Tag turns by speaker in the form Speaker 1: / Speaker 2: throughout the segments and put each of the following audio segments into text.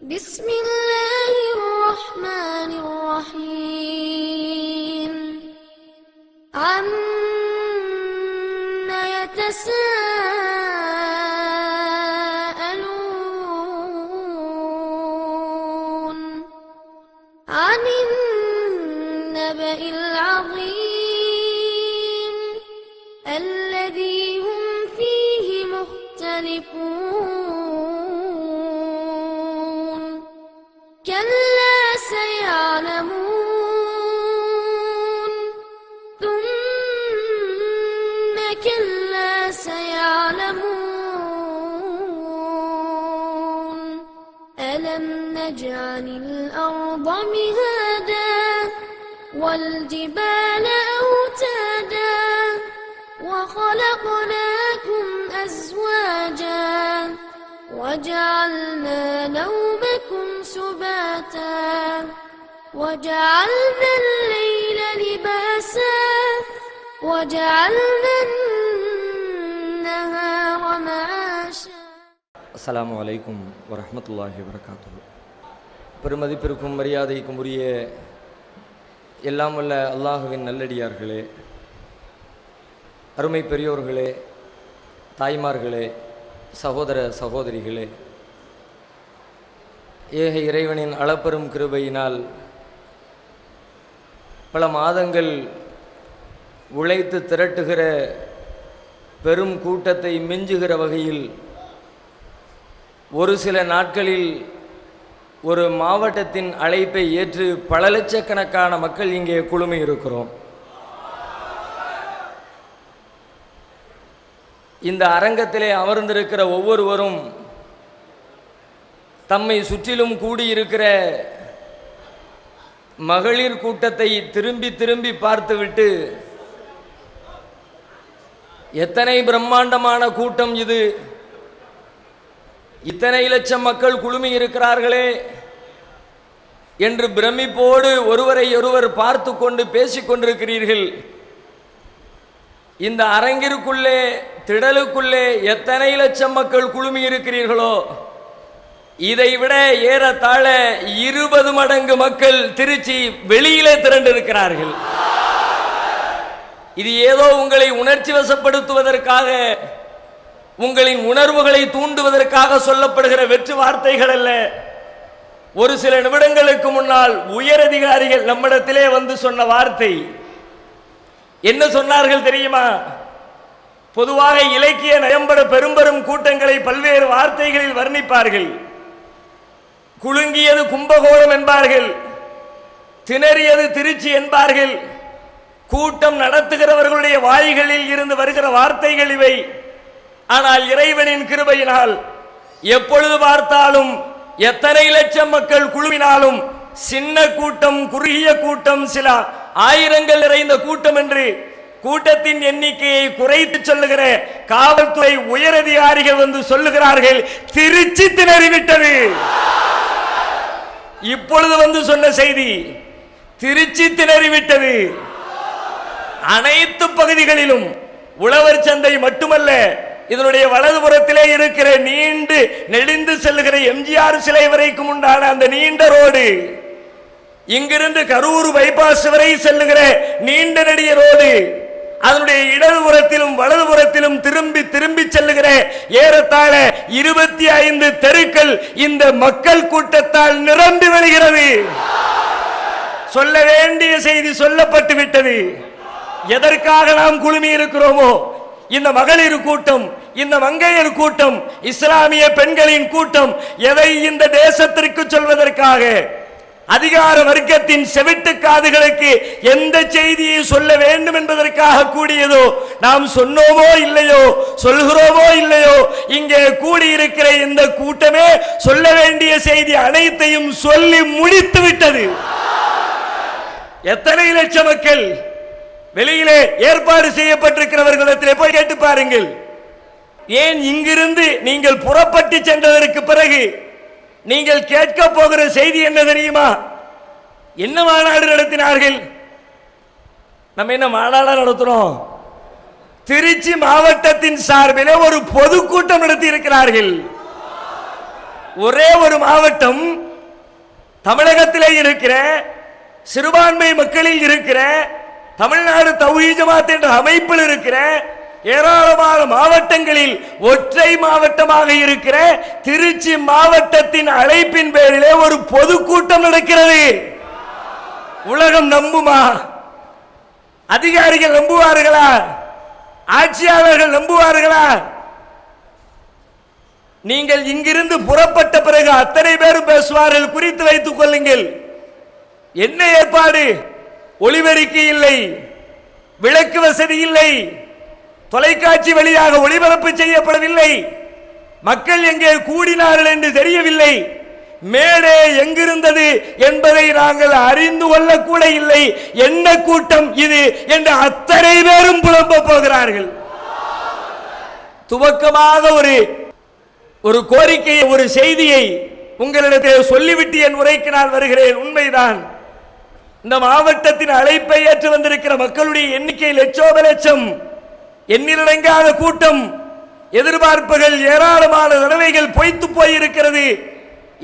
Speaker 1: بسم الله الرحمن الرحيم عما يتساءلون عن النبأ العظيم الذي هم فيه مختلفون كلا سيعلمون ثم كلا سيعلمون ألم نجعل الأرض مهادا والجبال أوتادا وخلقناكم أزواجا وجعلنا نومكم سباتا وجعلنا الليل لباسا وجعلنا النهار معاشا.
Speaker 2: அஸ்ஸலாமு அலைக்கும் வரஹ்மத்துல்லாஹி வபரகாத்துஹு. பெருமதிப்பிற்கும் மரியாதைக்கும் உரிய எல்லாம் வல்ல அல்லாஹுவின் நல்லடியார்களே, அருமை பெரியோர்களே, தாய்மார்களே, சகோதர சகோதரிகளே, ஏக இறைவனின் அளப்பெரும் கிருபையினால் பல மாதங்கள் உழைத்து திரட்டுகிற பெரும் கூட்டத்தை மிஞ்சுகிற வகையில் ஒரு சில நாட்களில் ஒரு மாவட்டத்தின் அழைப்பை ஏற்று பல லட்சக்கணக்கான மக்கள் இங்கே குழுமி இருக்கிறோம். இந்த அரங்கத்திலே அமர்ந்திருக்கிற ஒவ்வொருவரும் தம்மை சுற்றிலும் கூடியிருக்கிற மகளிர் கூட்டத்தை திரும்பி திரும்பி பார்த்துவிட்டு, எத்தனை பிரம்மாண்டமான கூட்டம் இது, இத்தனை லட்சம் மக்கள் குழுமி இருக்கிறார்களே என்று பிரமிப்போடு ஒருவரை ஒருவர் பார்த்து கொண்டு பேசிக் கொண்டிருக்கிறீர்கள். இந்த அரங்கிற்குள்ளே திடலுக்குள்ளே எத்தனை லட்சம் மக்கள் குழுமி இருக்கிறீர்களோ, இதைவிட ஏறத்தாழ 20 மடங்கு மக்கள் திருச்சி வெளியிலே திரண்டிருக்கிறார்கள். இது ஏதோ உங்களை உணர்ச்சி வசப்படுத்துவதற்காக, உங்களின் உணர்வுகளை தூண்டுவதற்காக சொல்லப்படுகிற வெற்று வார்த்தைகள் அல்ல. ஒரு சில நிமிடங்களுக்கு முன்னால் உயரதிகாரிகள் நம்மிடத்திலே வந்து சொன்ன வார்த்தை என்ன சொன்னார்கள் தெரியுமா? பொதுவாக இலக்கிய நயம்பட பெரும்பெரும் கூட்டங்களை பல்வேறு வார்த்தைகளில் வர்ணிப்பார்கள். குலுங்கியது கும்பகோணம் என்பார்கள், திணறியது திருச்சி என்பார்கள். கூட்டம் நடத்துகிறவர்களுடைய வாய்களில் இருந்து வருகிற வார்த்தைகள் இவை. ஆனால் இறைவனின் கிருபையினால் எப்பொழுது பார்த்தாலும் எத்தனை லட்சம் மக்கள் குழுவினாலும் சின்ன கூட்டம், குறுகிய கூட்டம், சில ஆயிரங்கள் நிறைந்த கூட்டம் என்று கூட்டத்தின் எண்ணிக்கையை குறைத்து சொல்லுகிற காவல்துறை உயரதிகாரிகள் வந்து சொல்லுகிறார்கள், திருச்சி திணறிவிட்டது. இப்பொழுது வந்து சொன்ன செய்தி, திருச்சி திணறிவிட்டது. அனைத்து பகுதிகளிலும் உழவர் சந்தை மட்டுமல்ல, இதனுடைய வலதுபுறத்திலே இருக்கிற நீண்டு நெளிந்து செல்லுகிற எம்ஜிஆர் சிலை வரைக்கும் உண்டான அந்த நீண்ட ரோடு, இங்கிருந்து கரூர் பைபாஸ் வரை செல்லுகிற நீண்ட நெடிய ரோடு, அதனுடைய இடதுபுறத்திலும் வலதுபுறத்திலும் திரும்பி திரும்பி செல்லுகிற ஏறத்தாழ 25 தெருக்கள் இந்த மக்கள் கூட்டத்தால் நிரம்பி வருகிறது. சொல்ல வேண்டிய செய்தி சொல்லப்பட்டு விட்டது. எதற்காக நாம் குழுமி இருக்கிறோமோ, இந்த மகளிர் கூட்டம், இந்த மங்கையர் கூட்டம், இஸ்லாமிய பெண்களின் கூட்டம், எதை இந்த தேசத்திற்கு சொல்வதற்காக, அதிகார வர்க்கத்தின் செவிட்டு காதுகளுக்கு எந்த செய்தியை சொல்ல வேண்டும் என்பதற்காக கூடியதோ, நாம் சொன்னோமோ இல்லையோ, சொல்கிறோமோ இல்லையோ, இங்கே கூடியிருக்கிற இந்த கூட்டமே சொல்ல வேண்டிய செய்தி அனைத்தையும் சொல்லி முடித்து விட்டது. எத்தனை லட்சம் மக்கள் வெளியிலே ஏற்பாடு செய்யப்பட்டிருக்கிறவர்களிடத்திலே போய் கேட்டு பாருங்கள். ஏன் இங்கிருந்து நீங்கள் புறப்பட்டு சென்றதற்கு பிறகு நீங்கள் கேட்க போகிற செய்தி என்ன தெரியுமா? என்ன மாநாடு நடத்தினார்கள்? நம்ம என்ன மாநாடு நடத்துறோம்? திருச்சி மாவட்டத்தின் சார்பில் ஒரு பொதுக்கூட்டம் நடத்தி இருக்கிறார்கள். ஒரே ஒரு மாவட்டம் தமிழகத்திலே இருக்கிற சிறுபான்மை மக்களில் இருக்கிற தமிழ்நாடு தௌஹீத் ஜமாத் என்ற அமைப்பில் இருக்கிற ஏராளமான மாவட்டங்களில் ஒற்றை மாவட்டமாக இருக்கிற திருச்சி மாவட்டத்தின் அழைப்பின் பேரிலே ஒரு பொதுக்கூட்டம் நடக்கிறது. உலகம் நம்புமா? அதிகாரிகள் நம்புவார்களா? ஆட்சியாளர்கள் நம்புவார்களா? நீங்கள் இங்கிருந்து புறப்பட்ட பிறகு அத்தனை பேரும் பேசுவார்கள். குறித்து வைத்துக் கொள்ளுங்கள். என்ன ஏற்பாடு? ஒளிபெருக்கி இல்லை, விளக்கு வசதி இல்லை, தொலைக்காட்சி வழியாக ஒளிபரப்பு செய்யப்படவில்லை, மக்கள் எங்கே கூடினார்கள் என்று தெரியவில்லை, மேடே எங்கிருந்தது என்பதை நாங்கள் அறிந்து கொள்ளக்கூட இல்லை. என்ன கூட்டம் இது என்று அத்தனை பேரும் புலம்ப போகிறார்கள். துவக்கமாக ஒரு கோரிக்கையை, ஒரு செய்தியை உங்களிடத்தில் சொல்லிவிட்டு என் உரைக்கு நான் வருகிறேன். உண்மைதான், இந்த மாவட்டத்தின் அழைப்பை ஏற்று வந்திருக்கிற மக்களுடைய எண்ணிக்கை லட்சோப லட்சம், எண்ணிலடங்காத கூட்டம், எதிர்பார்ப்புகள் ஏராளமான தடவைகள் பொய்த்து போயிருக்கிறது.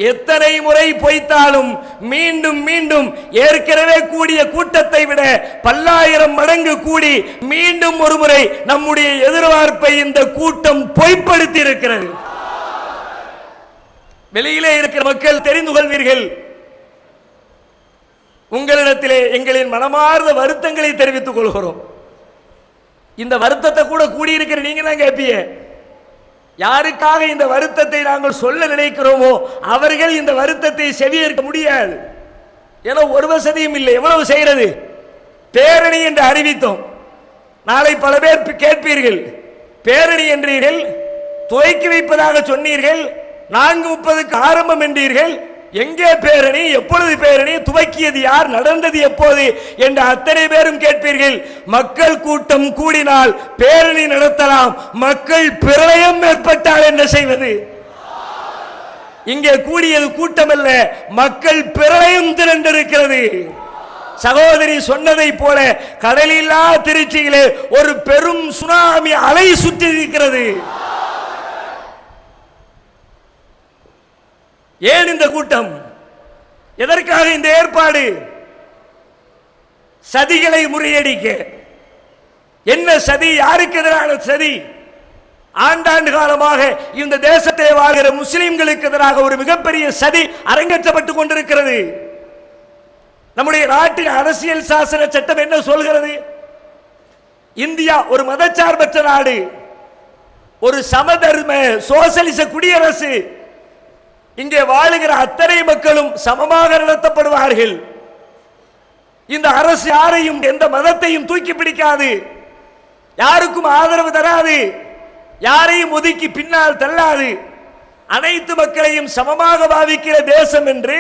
Speaker 2: எத்தனை முறை பொய்த்தாலும் மீண்டும் மீண்டும் ஏற்கனவே கூடிய கூட்டத்தை விட பல்லாயிரம் மடங்கு கூடி மீண்டும் ஒரு முறை நம்முடைய எதிர்பார்ப்பை இந்த கூட்டம் பொய்ப்படுத்தி இருக்கிறது. வெளியிலே இருக்கிற மக்கள் தெரிந்து கொள்வீர்கள். உங்களிடத்திலே எங்களின் மனமார்ந்த வருத்தங்களை தெரிவித்துக் கொள்கிறோம். இந்த வருத்தத்தை கூட கூடியிருக்கிற நீங்க தான் கேட்பீங்க. யாருக்காக இந்த வருத்தத்தை நாங்கள் சொல்ல நினைக்கிறோமோ அவர்கள் இந்த வருத்தத்தை செவியேற்க முடியாது. ஏன்னா ஒரு வசதியும் இல்லை. எவ்வளவு செய்கிறது? பேரணி என்று அறிவித்தோம். நாளை பல பேர் கேட்பீர்கள், பேரணி என்றீர்கள், துவக்கி வைப்பதாக சொன்னீர்கள், 4:30க்கு ஆரம்பம் என்றீர்கள். எங்கே பேரணி? எப்பொழுது பேரணி? துவக்கியது யார்? நடந்தது எப்போது என்று அத்தனை பேரும் கேட்பீர்கள். மக்கள் கூட்டம் கூடினால் பேரணி நடத்தலாம், மக்கள் பிரளயம் ஏற்பட்டால் என்ன செய்வது? இங்கே கூடியது கூட்டம் அல்ல, மக்கள் பிரளயம் திரண்டிருக்கிறது. சகோதரி சொன்னதை போல கடலில்லா திருச்சியிலே ஒரு பெரும் சுனாமி அலை சுற்றி இருக்கிறது. ஏன் இந்த கூட்டம்? எதற்காக இந்த ஏற்பாடு? சதிகளை முறியடிக்க. என்ன சதி? யாருக்கு எதிரான சதி? ஆண்டாண்டு காலமாக இந்த தேசத்திலே வாழ்கிற முஸ்லிம்களுக்கு எதிராக ஒரு மிகப்பெரிய சதி அரங்கேற்றப்பட்டுக் கொண்டிருக்கிறது. நம்முடைய நாட்டின் அரசியல் சாசன சட்டம் என்ன சொல்கிறது? இந்தியா ஒரு மதச்சார்பற்ற நாடு, ஒரு சமதர்ம சோசலிச குடியரசு. இங்கே வாழுகிற அத்தனை மக்களும் சமமாக நடத்தப்படுவார்கள். இந்த அரசு யாரையும் எந்த மதத்தையும் தூக்கி பிடிக்காது, யாருக்கும் ஆதரவு தராது, யாரையும் ஒதுக்கி பின்னால் தள்ளாது. அனைத்து மக்களையும் சமமாக பாவிக்கிற தேசம் என்று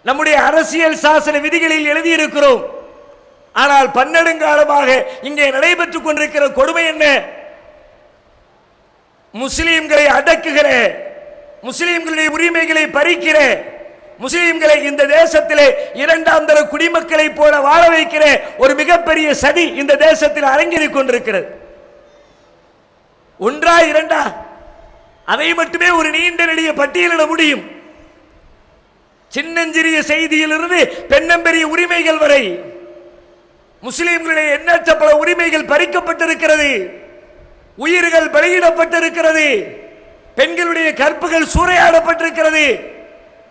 Speaker 2: நம்முடைய அரசியல் சாசன விதிகளில் எழுதியிருக்கிறோம். ஆனால் பன்னெடுங்காலமாக இங்கே நடைபெற்றுக் கொண்டிருக்கிற கொடுமை என்ன? முஸ்லிம்களை அடக்குகிற, முஸ்லிம்களுடைய உரிமைகளை பறிக்கிற, முஸ்லிம்களை இந்த தேசத்திலே இரண்டாம் தர குடிமக்களை போல வாழ வைக்கிற ஒரு மிகப்பெரிய சதி இந்த தேசத்தில் அரங்கேறிக் கொண்டிருக்கிறது. ஒன்றா இரண்டா? அதை மட்டுமே ஒரு நீண்ட நெடிய பட்டியலிட முடியும். சின்னஞ்சிறிய செய்தியிலிருந்து பெண்ணம்பெரிய உரிமைகள் வரை முஸ்லிம்களுடைய எண்ணற்ற பல உரிமைகள் பறிக்கப்பட்டிருக்கிறது. உயிர்கள் பலியிடப்பட்டிருக்கிறது. பெண்களுடைய கற்புகள் சூறையாடப்பட்டிருக்கிறது.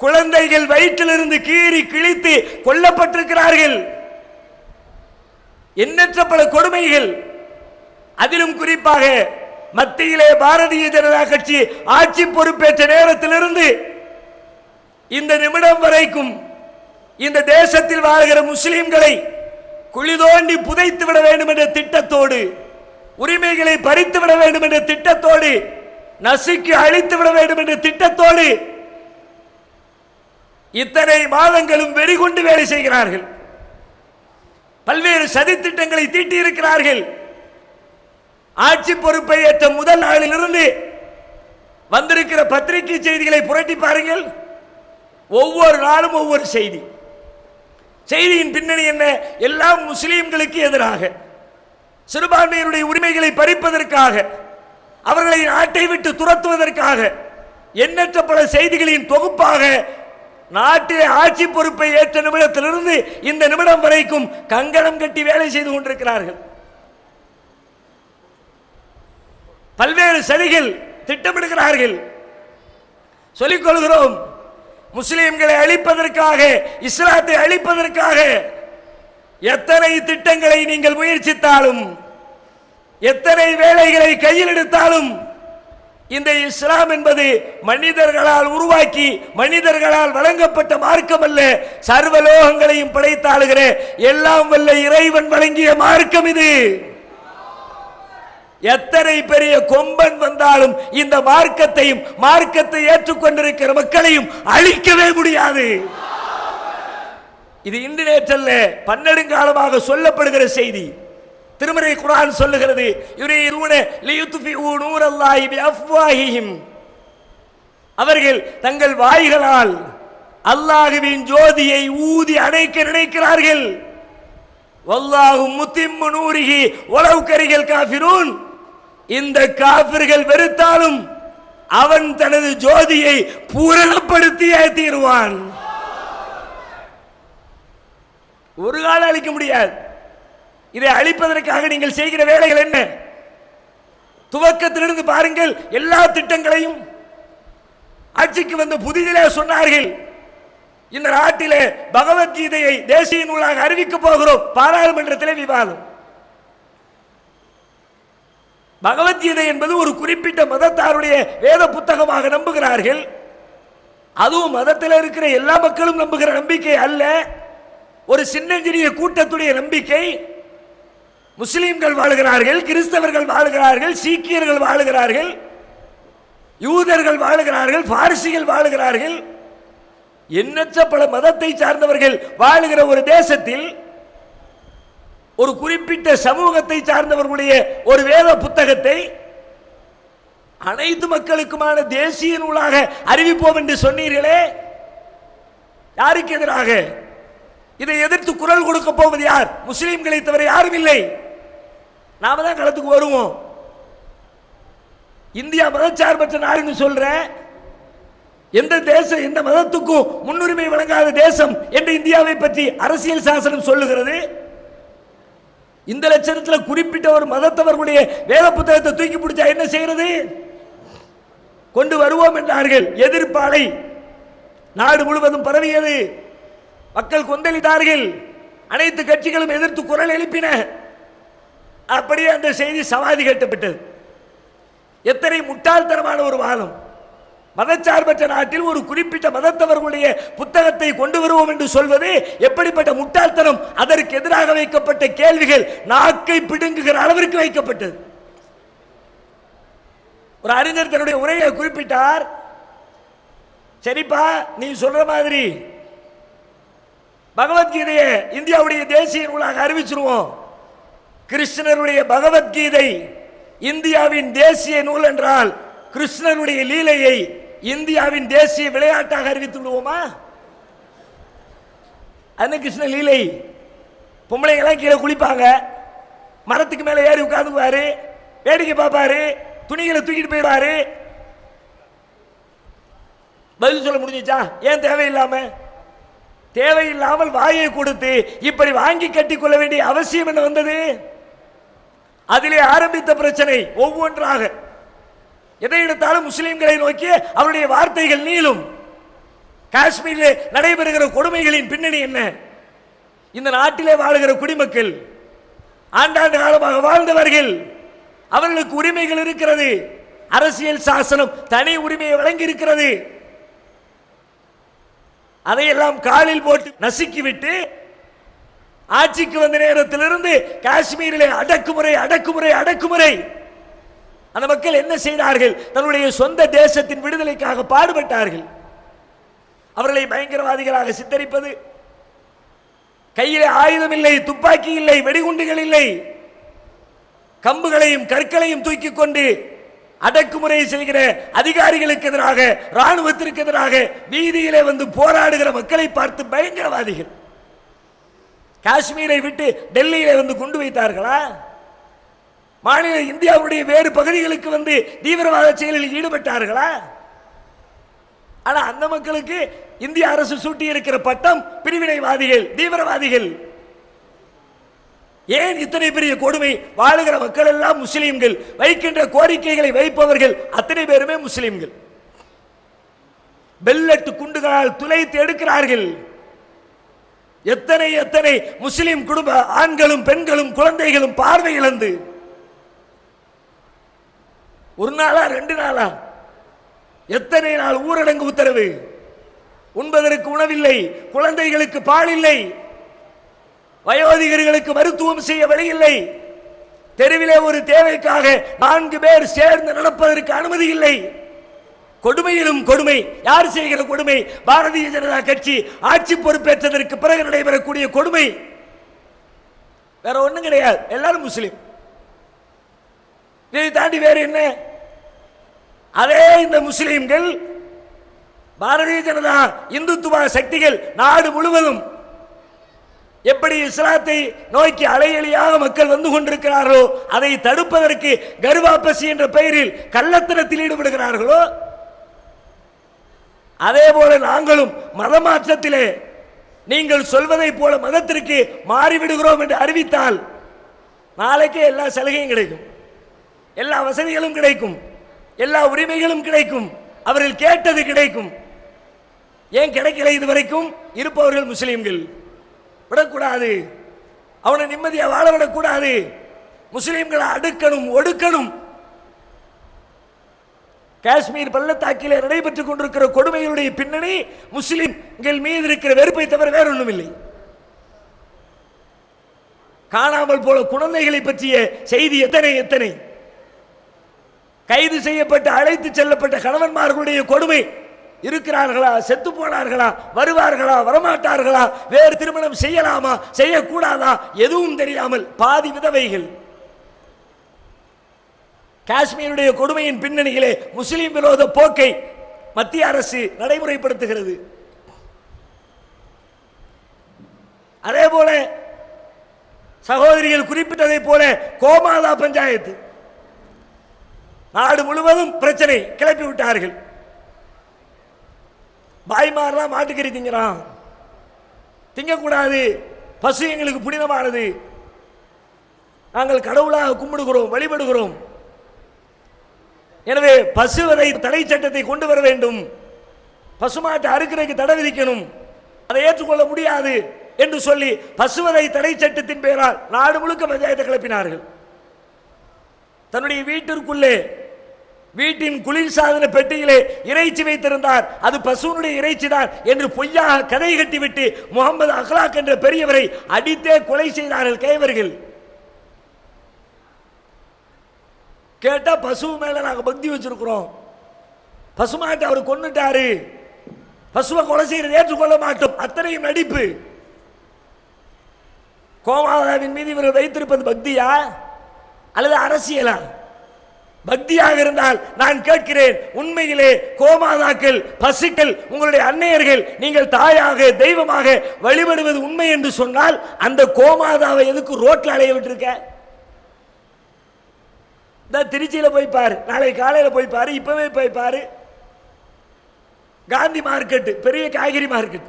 Speaker 2: குழந்தைகள் வயிற்றிலிருந்து கீறி கிழித்து கொல்லப்பட்டிருக்கிறார்கள். எண்ணற்ற பல கொடுமைகள். அதிலும் குறிப்பாக மத்தியிலே பாரதிய ஜனதா கட்சி ஆட்சி பொறுப்பேற்ற நேரத்திலிருந்து இந்த நிமிடம் வரைக்கும் இந்த தேசத்தில் வாழ்கிற முஸ்லிம்களை குழி தோண்டி புதைத்து விட வேண்டும் என்ற திட்டத்தோடு, உரிமைகளை பறித்து விட வேண்டும் என்ற திட்டத்தோடு, நசுக்கி அழித்து விட வேண்டும் என்ற திட்டத்தோடு இத்தனை மாதங்களும் வெறிகொண்டு வேலை செய்கிறார்கள். பல்வேறு சதி திட்டங்களை தீட்டியிருக்கிறார்கள். ஆட்சி பொறுப்பை ஏற்ற முதல் நாளிலிருந்து வந்திருக்கிற பத்திரிகை செய்திகளை புரட்டி பாருங்கள். ஒவ்வொரு நாளும் ஒவ்வொரு செய்தி. செய்தியின் பின்னணி என்ன? எல்லாம் முஸ்லிம்களுக்கு எதிராக, சிறுபான்மையினுடைய உரிமைகளை பறிப்பதற்காக, அவர்களை நாட்டை விட்டு துரத்துவதற்காக எண்ணற்ற பல செய்திகளின் தொகுப்பாக நாட்டிலே ஆட்சி பொறுப்பை ஏற்ற நிமிடத்திலிருந்து இந்த நிமிடம் வரைக்கும் கங்கணம் கட்டி வேலை செய்து கொண்டிருக்கிறார்கள். பல்வேறு சதிகள் திட்டமிடுகிறார்கள். சொல்லிக் கொள்கிறோம், முஸ்லிம்களை அழிப்பதற்காக, இஸ்லாத்தை அழிப்பதற்காக எத்தனை திட்டங்களை நீங்கள் முயற்சித்தாலும், எத்தனை வேலைகளை கையில் எடுத்தாலும், இந்த இஸ்லாம் என்பது மனிதர்களால் உருவாக்கி மனிதர்களால் வழங்கப்பட்ட மார்க்கம் அல்ல. சர்வலோகங்களையும் படைத்தாளுகிற எல்லாம் வல்ல இறைவன் வழங்கிய மார்க்கம் இது. எத்தனை பெரிய கொம்பன் வந்தாலும் இந்த மார்க்கத்தையும் மார்க்கத்தை ஏற்றுக்கொண்டிருக்கிற மக்களையும் அழிக்கவே முடியாது. இது இன்று நேற்றல்ல, பன்னெடுங்காலமாக சொல்லப்படுகிற செய்தி. திருமறை குர்ஆன் சொல்லுகிறது, அவர்கள் தங்கள் வாய்களால் அல்லாஹ்வின் ஜோதியை ஊதி அணைக்க நினைக்கிறார்கள். வல்லாஹு முத்திம்மு நூரிஹி வலவ் கரிஹல் காஃபிரூன். இந்த காபிர்கள் வெறுத்தாலும் அவன் தனது ஜோதியை பூரணப்படுத்தியே தீருவான். ஒரு காலம் அழிக்க முடியாது. இதை அழிப்பதற்காக நீங்கள் செய்கிற வேலைகள் என்ன? துவக்கத்திலிருந்து பாருங்கள். எல்லா திட்டங்களையும் ஆட்சிக்கு வந்த புதிதிலே சொன்னார்கள், இந்த நாட்டிலே பகவத்கீதையை தேசிய நூலாக அறிவிக்க போகிறோம். பாராளுமன்றத்திலே விவாதம். பகவத்கீதை என்பது ஒரு குறிப்பிட்ட மதத்தாருடைய வேத புத்தகமாக நம்புகிறார்கள். அதுவும் மதத்தில் இருக்கிற எல்லா மக்களும் நம்புகிற நம்பிக்கை அல்ல, ஒரு சின்னஞ்சிறிய கூட்டத்துடைய நம்பிக்கை. முஸ்லிம்கள் வாழுகிறார்கள், கிறிஸ்தவர்கள் வாழுகிறார்கள், சீக்கியர்கள் வாழுகிறார்கள், யூதர்கள் வாழுகிறார்கள், பார்சிகள் வாழுகிறார்கள், எண்ணற்ற பல மதத்தை சார்ந்தவர்கள் வாழுகிற ஒரு தேசத்தில் ஒரு குறிப்பிட்ட சமூகத்தை சார்ந்தவர்களுடைய ஒரு வேத புத்தகத்தை அனைத்து மக்களுக்குமான தேசிய நூலாக அறிவிப்போம் என்று சொன்னீர்களே, யாருக்கு எதிராக? இதை எதிர்த்து குரல் கொடுக்க போவது யார்? முஸ்லிம்களை தவிர யாரும் இல்லை. நாம தான் களத்துக்கு வருவோம். இந்தியா மதச்சார்பற்ற நாடுன்னு சொல்ற, எந்த தேசம் எந்த மதத்துக்கும் முன்னுரிமை வழங்காத தேசம் என்று இந்தியாவை பற்றி அரசியல் சாசனம் சொல்லுகிறது. இந்த லட்சணத்தில் குறிப்பிட்ட ஒரு மதத்தவர்களுடைய வேத புத்தகத்தை தூக்கி பிடிச்சா என்ன செய்யறது? கொண்டு வருவோம் என்றார்கள். எதிர்ப்பாலை நாடு முழுவதும் பரவியது. மக்கள் கொந்தளித்தார்கள். அனைத்து கட்சிகளும் எதிர்த்து குரல் எழுப்பின. அப்படியே அந்த செய்தி சவாதி கட்டப்பட்டது. எத்தனை முட்டாள்தனமான ஒரு வாதம்! மதச்சார்பற்ற நாட்டில் ஒரு குறிப்பிட்ட மதத்தவர்களுடைய புத்தகத்தை கொண்டு வருவோம் என்று சொல்வது எப்படிப்பட்ட முட்டாள்தனம்! அதற்கு எதிராக வைக்கப்பட்ட கேள்விகள் நாக்கை பிடுங்குகிற அளவிற்கு வைக்கப்பட்டது. ஒரு அறிஞர் தன்னுடைய உரையை குறிப்பிட்டார். சரிப்பா, நீ சொல்ற மாதிரி பகவத்கீதையை இந்தியாவுடைய தேசிய நூலாக அறிவிச்சிருவோம். கிருஷ்ணருடைய பகவத்கீதை இந்தியாவின் தேசிய நூல் என்றால் கிருஷ்ணருடைய லீலையை இந்தியாவின் தேசிய விளையாட்டாக அறிவித்து விடுவோமா? அது கிருஷ்ண லீலை. பொம்பளைங்கெல்லாம் கீழே குளிப்பாங்க, மரத்துக்கு மேலே ஏறி உட்கார்ந்துக்குவாரு, வேடிக்கை பார்ப்பாரு, துணிகளை தூக்கிட்டு போயிடுவாரு. பதில் சொல்ல முடிஞ்சிச்சா? ஏன் தேவையில்லாமல் வாயை கொடுத்து இப்படி வாங்கி கட்டிக் கொள்ள வேண்டிய அவசியம் என்ன வந்தது? அதிலே ஆரம்பித்த பிரச்சனை ஒவ்வொன்றாக எதை எடுத்தாலும் முஸ்லிம்களை நோக்கி அவருடைய வார்த்தைகள் நீளும். காஷ்மீரில் நடைபெறுகிற கொடுமைகளின் பின்னணி என்ன? இந்த நாட்டிலே வாழுகிற குடிமக்கள் ஆண்டாண்டு காலமாக வாழ்ந்தவர்கள், அவர்களுக்கு உரிமைகள் இருக்கிறது. அரசியல் சாசனம் தனி உரிமையை வழங்கி இருக்கிறது. அதையெல்லாம் காலில் போட்டு நசுக்கிவிட்டு ஆட்சிக்கு வந்த நேரத்திலிருந்து காஷ்மீரிலே அடக்குமுறை அடக்குமுறை அடக்குமுறை. அந்த மக்கள் என்ன செய்தார்கள்? தன்னுடைய சொந்த தேசத்தின் விடுதலைக்காக பாடுபட்டார்கள். அவர்களை பயங்கரவாதிகளாக சித்தரிப்பது, கையிலே ஆயுதம் இல்லை, துப்பாக்கி இல்லை, வெடிகுண்டுகள் இல்லை, கம்புகளையும் கற்களையும் தூக்கி கொண்டு அடக்குமுறை செய்கிற அதிகாரிகளுக்கு எதிராக, ராணுவத்திற்கு எதிராக வீதியிலே வந்து போராடுகிற மக்களை பார்த்து பயங்கரவாதிகள். காஷ்மீரை விட்டு டெல்லியிலே வந்து கொண்டு வைத்தார்களா? மாநில இந்தியாவுடைய வேறு பகுதிகளுக்கு வந்து தீவிரவாத செயலில் ஈடுபட்டார்களா? ஆனா அந்த மக்களுக்கு இந்திய அரசு சூட்டி இருக்கிற பட்டம் பிரிவினைவாதிகள், தீவிரவாதிகள். ஏன் இத்தனை பெரிய கொடுமை? வாழுகிற மக்கள் எல்லாம் முஸ்லிம்கள், வைக்கின்ற கோரிக்கைகளை வைப்பவர்கள் அத்தனை பேருமே முஸ்லிம்கள். பெல்லட் குண்டுகளால் துளைத்து எடுக்கிறார்கள். எத்தனை எத்தனை முஸ்லிம் குடும்ப ஆண்களும் பெண்களும் குழந்தைகளும் பார்வை இழந்து, ஒரு நாளா 2 நாளா, எத்தனை நாள் ஊரடங்கு உத்தரவு, உண்பதற்கு உணவில்லை, குழந்தைகளுக்கு பால் இல்லை, வயோதிகர்களுக்கு மருத்துவம் செய்ய வழி இல்லை, தெருவிலே ஒரு தேவைக்காக 4 பேர் சேர்ந்து நடப்பதற்கு அனுமதி இல்லை. கொடுமையிலும் கொடுமை. யார் செய்கிற கொடுமை? பாரதிய ஜனதா கட்சி ஆட்சி பொறுப்பேற்றதற்கு பிறகு நடைபெறக்கூடிய கொடுமை. வேற ஒண்ணும் கிடையாது. எல்லாரும் முஸ்லிம். இதை தாண்டி வேற என்ன? அதே இந்த முஸ்லிம்கள், பாரதிய ஜனதா இந்துத்துவ சக்திகள் நாடு முழுவதும் எப்படி இஸ்லாத்தை நோக்கி அலையலியாக மக்கள் வந்து கொண்டிருக்கிறார்களோ, அதை தடுப்பதற்கு கர்வாபசி என்ற பெயரில் கள்ளத்தனத்தில் ஈடுபடுகிறார்களோ, அதே போல நாங்களும் மதமாற்றத்திலே நீங்கள் சொல்வதை போல மதத்திற்கு மாறிவிடுகிறோம் என்று அறிவித்தால் நாளைக்கே எல்லா சலுகையும் கிடைக்கும், எல்லா வசதிகளும் கிடைக்கும், எல்லா உரிமைகளும் கிடைக்கும், அவர்கள் கேட்டது கிடைக்கும். ஏன் கிடைக்கல? இதுவரைக்கும் இருப்பவர்கள் முஸ்லிம்கள். விடக்கூடாது, அவனை நிம்மதியாக வாழ விடக்கூடாது. முஸ்லிம்களை அடுக்கணும், ஒடுக்கணும். காஷ்மீர் பள்ளத்தாக்கிலே நடைபெற்றுக் கொண்டிருக்கிற கொடுமைகளுடைய பின்னணி முஸ்லிம்கள் மீது இருக்கிற வெறுப்பை தவிர வேற ஒன்றும் இல்லை. காணாமல் போல குழந்தைகளை பற்றிய செய்தி எத்தனை எத்தனை. கைது செய்யப்பட்ட அழைத்து செல்லப்பட்ட கணவன்மார்களுடைய கொடுமை. இருக்கிறார்களா, செத்து போனார்களா, வருவார்களா, வரமாட்டார்களா, வேறு திருமணம் செய்யலாமா, செய்யக்கூடாதா, எதுவும் தெரியாமல் பாதி விதவைகள். காஷ்மீருடைய கொடுமையின் பின்னணியிலே முஸ்லிம் விரோத போக்கை மத்திய அரசு நடைமுறைப்படுத்துகிறது. அதே போல சகோதரிகள் குறிப்பிட்டதை போல கோமாதா பஞ்சாயத்து நாடு முழுவதும் பிரச்சனை கிளப்பி விட்டார்கள். பாய்மாரெல்லாம் மாட்டுக்கறி திங்கிறான், திங்கக்கூடாது, பசு எங்களுக்கு புனிதமானது, நாங்கள் கடவுளாக கும்பிடுகிறோம், வழிபடுகிறோம், எனவே பசுவதை தடை சட்டத்தை கொண்டு வர வேண்டும், பசுமாட்டை அறுக்கிறதுக்கு தடை விதிக்கணும், அதை ஏற்றுக்கொள்ள முடியாது என்று சொல்லி பசுவதை தடை சட்டத்தின் பெயரால் நாடு முழுக்க பஞ்சாயத்தை கிளப்பினார்கள். தன்னுடைய வீட்டிற்குள்ளே வீட்டின் குளிர்சாதன பெட்டியிலே இறைச்சி வைத்திருந்தார், அது பசுவனுடைய இறைச்சி தான் என்று பொய்யாக கதை கட்டிவிட்டு முகமது அக்லாக் என்ற பெரியவரை அடித்தே கொலை செய்தார்கள் கைவர்கள். கேட்டா பசு மேல நாங்க பக்தி வச்சிருக்கிறோம், பசுமாட்டை அவர் கொன்னுட்டாரு, பசுவை கொலை செய்யறது ஏற்றுக்கொள்ள மாட்டோம். அத்தனையும் நடிப்பு. கோமாதாவின் மீது இவர்கள் வைத்திருப்பது பக்தியா அல்லது அரசியலா? பக்தியாக இருந்தால் நான் கேட்கிறேன், உண்மையிலே கோமாதாக்கள், பசுக்கள், உங்களுடைய அன்னையர்கள் நீங்கள் தாயாக தெய்வமாக வழிபடுவது உண்மை என்று சொன்னால் அந்த கோமாதாவை எதுக்கு ரோட்ல அலைய விட்டுருக்க? திருச்சியில போய் பாரு, நாளை காலையில போய் பாரு, இப்பவே போய் பாரு. காந்தி மார்க்கெட், பெரிய காய்கறி மார்க்கெட்,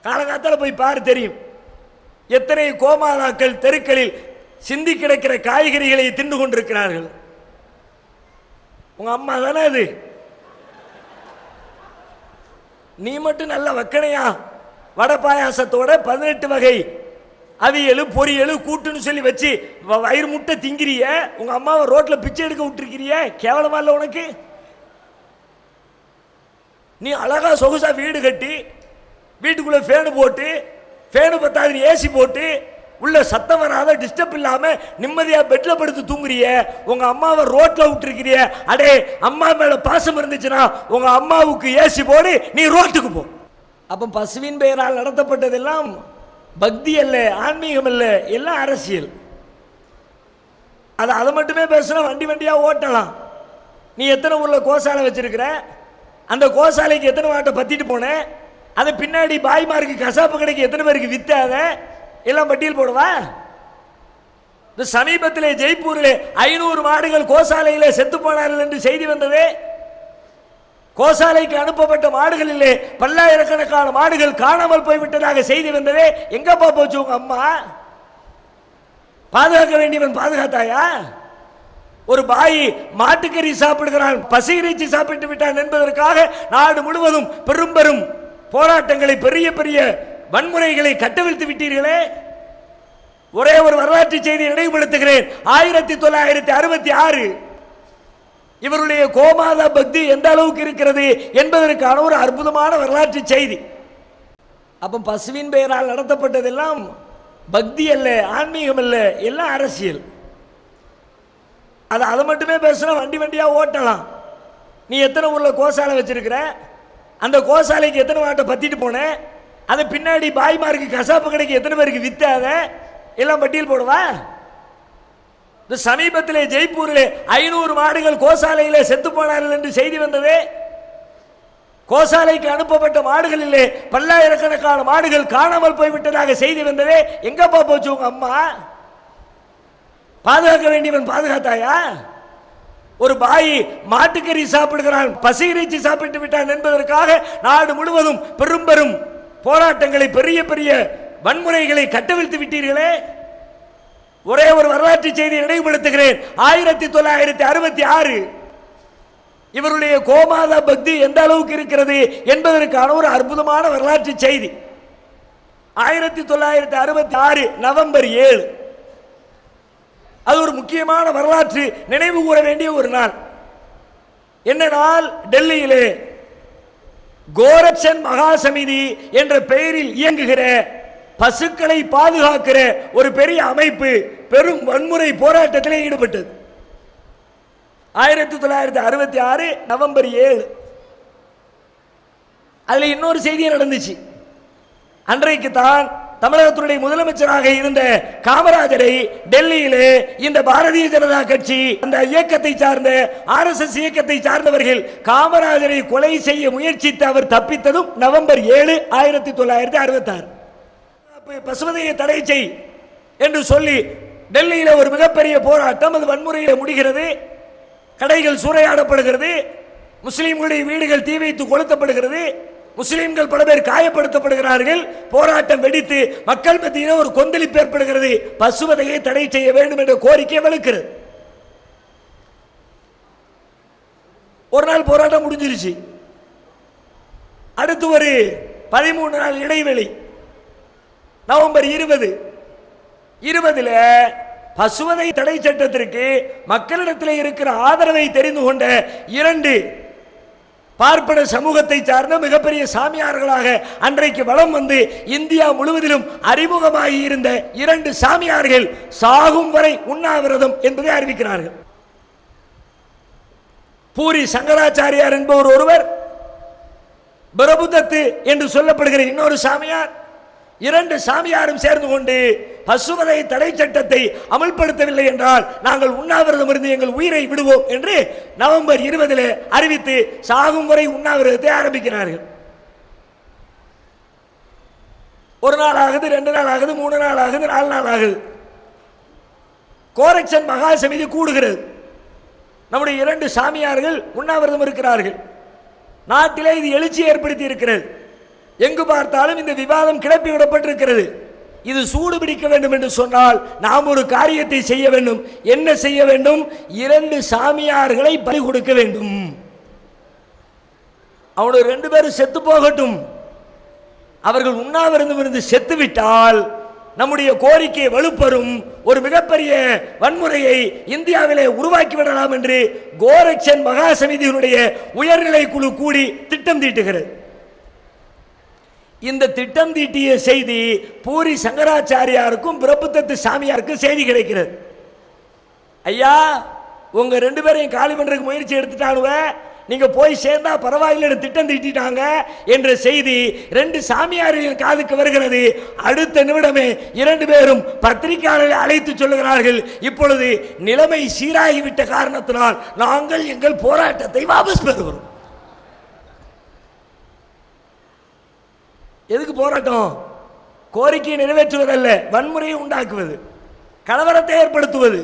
Speaker 2: காலங்காத்தால போய் பாரு, தெரியும் எத்தனை கோமாதாக்கள் தெருக்களில் சிந்தி கிடக்கிற காய்கறிகளை தின்று கொண்டிருக்கிறார்கள். உங்க அம்மா தானே அது? நீ மட்டும் நல்ல வக்கனையா வடை பாயாசத்தோட 18 வகை அவியலு பொரியலு கூட்டுன்னு சொல்லி வச்சு வயிறு முட்டை திங்கிறிய, உங்க அம்மாவை ரோட்ல பிச்சை எடுக்க விட்டுருக்கிறிய, கேவலமா இல்ல உனக்கு? நீ அழகா சொகுசா வீடு கட்டி வீட்டுக்குள்ள ஃபேனு போட்டு, ஃபேனு பத்தாது ஏசி போட்டு, உள்ள சத்தம் வராத டிஸ்டர்ப் இல்லாம நிம்மதியா பெட்ல படுத்து தூங்குறிய, உங்க அம்மாவை ரோட்ல விட்டுருக்கிறிய. அடே, அம்மா மேல பாசம் இருந்துச்சுன்னா உங்க அம்மாவுக்கு ஏசி போடு, நீ ரோட்டுக்கு போ. அப்ப பசுவின் பெயரால் நடத்தப்பட்டதெல்லாம் பக்தி அல்ல, ஆன்மீகம் அல்ல, எல்லாம் அரசியல். அதை மட்டுமே பேசுனா வண்டி வண்டியா ஓட்டலாம். நீ எத்தனை ஊர்ல கோசாலை வச்சிருக்கிற, அந்த கோசாலைக்கு எத்தனை வாட்டை பத்திட்டு போன, அதை பின்னாடி பாய்மாருக்கு கசாப்பு கடைக்கு எத்தனை பேருக்கு வித்தாத, எல்லாம் பட்டியல் போடுவா? இந்த சமீபத்திலே ஜெய்ப்பூரிலே 500 மாடுகள் கோசாலையிலே செத்து போனார்கள் என்று செய்தி வந்ததே. கோசாலைக்கு அனுப்பப்பட்ட மாடுகளிலே பல்லாயிரக்கணக்கான மாடுகள் காணாமல் போய்விட்டதாக செய்தி வந்ததே. எங்கப்பா போச்சு உங்க அம்மா? பாதுகாக்க வேண்டியவன் பாதுகாத்தாயா? ஒரு பாய் மாட்டுக்கறி சாப்பிடுகிறான், பசி இறைச்சி சாப்பிட்டு விட்டான் என்பதற்காக நாடு முழுவதும் பெரும் பெரும் போராட்டங்களை, பெரிய பெரிய வன்முறைகளை கட்டவிழ்த்து விட்டீர்களே. ஒரே ஒரு வரலாற்று செய்தியை நினைவுபடுத்துகிறேன். 1966 இவருடைய கோமாதா பக்தி எந்த அளவுக்கு இருக்கிறது என்பதற்கான ஒரு அற்புதமான வரலாற்று செய்தி. அப்ப பசுவின் பெயரால் நடத்தப்பட்டதெல்லாம் பக்தி அல்ல, ஆன்மீகம் அல்ல, எல்லாம் அரசியல். அதை மட்டுமே பேசுனா வண்டி வண்டியா ஓட்டலாம். நீ எத்தனை ஊர்ல கோசாலை வச்சிருக்கிற, அந்த கோசாலைக்கு எத்தனை மாட்டை பத்திட்டு போன, அதை பின்னாடி பாய்மாருக்கு கசாப்பு கடைக்கு எத்தனை பேருக்கு வித்தாத, எல்லாம் பட்டியல் போடுவா. சமீபத்திலே ஜெய்ப்பூரிலே 500 மாடுகள் கோசாலையிலே செத்து போனார்கள் என்று செய்தி வந்தது. கோசாலைக்கு அனுப்பப்பட்ட மாடுகளிலே பல்லாயிரக்கணக்கான மாடுகள் காணாமல் போய்விட்டதாக செய்தி வந்தது. எங்கப்பா போச்சு உங்க அம்மா? பாதுகாக்க வேண்டியவன் பாதுகாத்தாயா? ஒரு பாய் மாட்டுக்கறி சாப்பிடுகிறான், பசி இறைச்சி சாப்பிட்டு விட்டான் என்பதற்காக நாடு முழுவதும் பெரும் பெரும் போராட்டங்களை, பெரிய பெரிய வன்முறைகளை கட்டவிழ்த்து விட்டீர்களே. ஒரே ஒரு வரலாற்று செய்தியை நினைவுபடுத்துகிறேன். 1966 இவருடைய கோமாதா பக்தி எந்த அளவுக்கு இருக்கிறது என்பதற்கான ஒரு அற்புதமான வரலாற்று செய்தி. 1966 நவம்பர் 7 அது ஒரு முக்கியமான வரலாற்று நினைவு கூற வேண்டிய ஒரு நாள். என்ன நாள்? டெல்லியிலே கோரக்ஷன் மகா சமிதி என்ற பெயரில் இயங்குகிற பசுக்களை பாதுகாக்கிற ஒரு பெரிய அமைப்பு பெரும் வன்முறை போராட்டத்திலே ஈடுபட்டது. 1966 நவம்பர் 7 அதுல இன்னொரு செய்தி நடந்துச்சு. அன்றைக்கு தான் தமிழகத்துடைய முதலமைச்சராக இருந்த காமராஜரை டெல்லியிலே இந்த பாரதிய ஜனதா கட்சி, அந்த இயக்கத்தை சார்ந்த RSS இயக்கத்தை சார்ந்தவர்கள் காமராஜரை கொலை செய்ய முயற்சித்து அவர் தப்பித்ததும் நவம்பர் 7 1966. பசுவதையை தடை செய் என்று சொல்லி டெல்லியில் ஒரு மிகப்பெரிய போராட்டம், அது வன்முறையில் முடிகிறது. கடைகள் சூறையாடப்படுகிறது, முஸ்லிம்களுடைய வீடுகள் தீ வைத்து கொளுத்தப்படுகிறது, முஸ்லிம்கள் பல பேர் காயப்படுத்தப்படுகிறார்கள். போராட்டம் வெடித்து மக்கள் மத்தியில் ஒரு கொந்தளிப்பு ஏற்படுகிறது. பசுவதையை தடை செய்ய வேண்டும் என்ற கோரிக்கை வலுக்கிறது. ஒரு நாள் போராட்டம் முடிஞ்சிருச்சு. அடுத்து ஒரு 13 நாள் இடைவெளி. நவம்பர் 20 பசுவதை தடை சட்டத்திற்கு மக்களிடத்தில் இருக்கிற ஆதரவை தெரிந்து கொண்ட 2 பார்ப்பன சமூகத்தை சார்ந்த மிகப்பெரிய சாமியார்களாக அன்றைக்கு வலம் வந்து இந்தியா முழுவதிலும் அறிமுகமாகி இருந்த 2 சாமியார்கள் சாகும் வரை உண்ணாவிரதம் என்பதை அறிவிக்கிறார்கள். பூரி சங்கராச்சாரியார் என்பவர் ஒருவர், பிரபுதத்து என்று சொல்லப்படுகிற இன்னொரு சாமியார், 2 சாமியாரும் சேர்ந்து கொண்டு பசுவதை தடை சட்டத்தை அமல்படுத்தவில்லை என்றால் நாங்கள் உண்ணாவிரதம் இருந்து எங்கள் உயிரை விடுவோம் என்று நவம்பர் 20 அறிவித்து சாகும் வரை உண்ணாவிரதத்தை ஆரம்பிக்கிறார்கள். ஒரு நாள் ஆகுது, 2 நாள் ஆகுது, 3 நாள் ஆகுது, 4 நாள் ஆகுது. கோரக்ஷன் மகா சமிதி கூடுகிறது. நம்முடைய 2 சாமியார்கள் உண்ணாவிரதம் இருக்கிறார்கள். நாட்டிலே இது எழுச்சி ஏற்படுத்தி இருக்கிறது. எங்கு பார்த்தாலும் இந்த விவாதம் கிளப்பி விடப்பட்டிருக்கிறது. இது சூடு பிடிக்க வேண்டும் என்று சொன்னால் நாம் ஒரு காரியத்தை செய்ய வேண்டும். என்ன செய்ய வேண்டும்? 2 சாமியார்களை பலி கொடுக்க வேண்டும். அவனுடைய 2 பேரும் செத்து போகட்டும். அவர்கள் உண்ணாவிரதம் இருந்து செத்து விட்டால் நம்முடைய கோரிக்கை வலுப்பெறும். ஒரு மிகப்பெரிய வன்முறையை இந்தியாவிலே உருவாக்கி விடலாம் என்று கோரக்ஷன் மகா சமிதியினுடைய உயர்நிலை குழு கூடி திட்டம் தீட்டுகிறது. இந்த திட்டம் தீட்டிய செய்தி பூரி சங்கராச்சாரியாருக்கும் பிரபுதத்து சாமியாருக்கும் செய்தி கிடைக்கிறது. ஐயா, உங்க 2 பேரையும் காலி பண்றதுக்கு முயற்சி எடுத்துட்டானுவ, நீங்க போய் சேர்ந்தா பரவாயில்லை திட்டம் தீட்டிட்டாங்க என்ற செய்தி 2 சாமியாரின் காதுக்கு வருகிறது. அடுத்த நிமிடமே 2 பேரும் பத்திரிகையாளர்களை அழைத்து சொல்லுகிறார்கள், இப்பொழுது நிலைமை சீராகிவிட்ட காரணத்தினால் நாங்கள் எங்கள் போராட்டத்தை வாபஸ் பெறுகிறோம். எதுக்கு போராட்டம்? கோரிக்கையை நிறைவேற்றுவதல்ல, வன்முறையை உண்டாக்குவது, கலவரத்தை ஏற்படுத்துவது,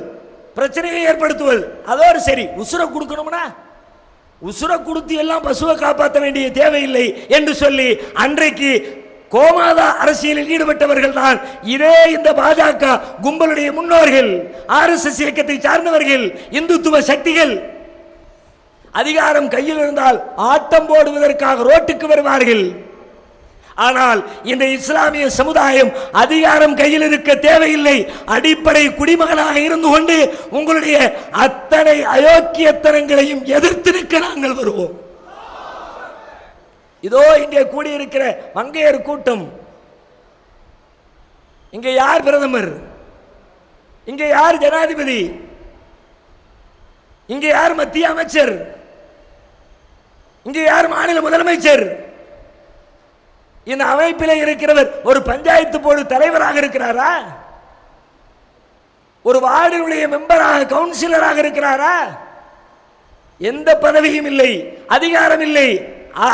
Speaker 2: பிரச்சனையை ஏற்படுத்துவது. அதோடு சரி, உசுரை கொடுக்கணும்னா உசுர கொடுத்து எல்லாம் பசுவை காப்பாற்ற வேண்டிய தேவையில்லை என்று சொல்லி அன்றைக்கு கோமாதா அரசியலில் ஈடுபட்டவர்கள் தான் இதே இந்த பாஜக கும்பலுடைய முன்னோர்கள், RSS இயக்கத்தை சார்ந்தவர்கள், இந்துத்துவ சக்திகள். அதிகாரம் கையில் இருந்தால் ஆட்டம் போடுவதற்காக ரோட்டுக்கு வருவார்கள். ஆனால் இந்த இஸ்லாமிய சமுதாயம் அதிகாரம் கையில் இருக்க தேவையில்லை. அடிப்படை குடிமகனாக இருந்து கொண்டு உங்களுடைய அத்தனை அயோக்கியத்தனங்களையும் எதிர்த்து நிற்க நாங்கள் வருவோம். இதோ இங்கே கூடியிருக்கிற மங்கையர் கூட்டம். இங்கே யார் பிரதமர்? இங்கே யார் ஜனாதிபதி? இங்கே யார் மத்திய அமைச்சர்? இங்கே யார் மாநில முதலமைச்சர்? இந்த அமைப்பில் இருக்கிறவர் ஒரு பஞ்சாயத்து போர்டு தலைவராக இருக்கிறாரா? ஒரு வார்டினுடைய மெம்பராக கவுன்சிலராக இருக்கிறாரா? எந்த பதவியும் இல்லை, அதிகாரம் இல்லை.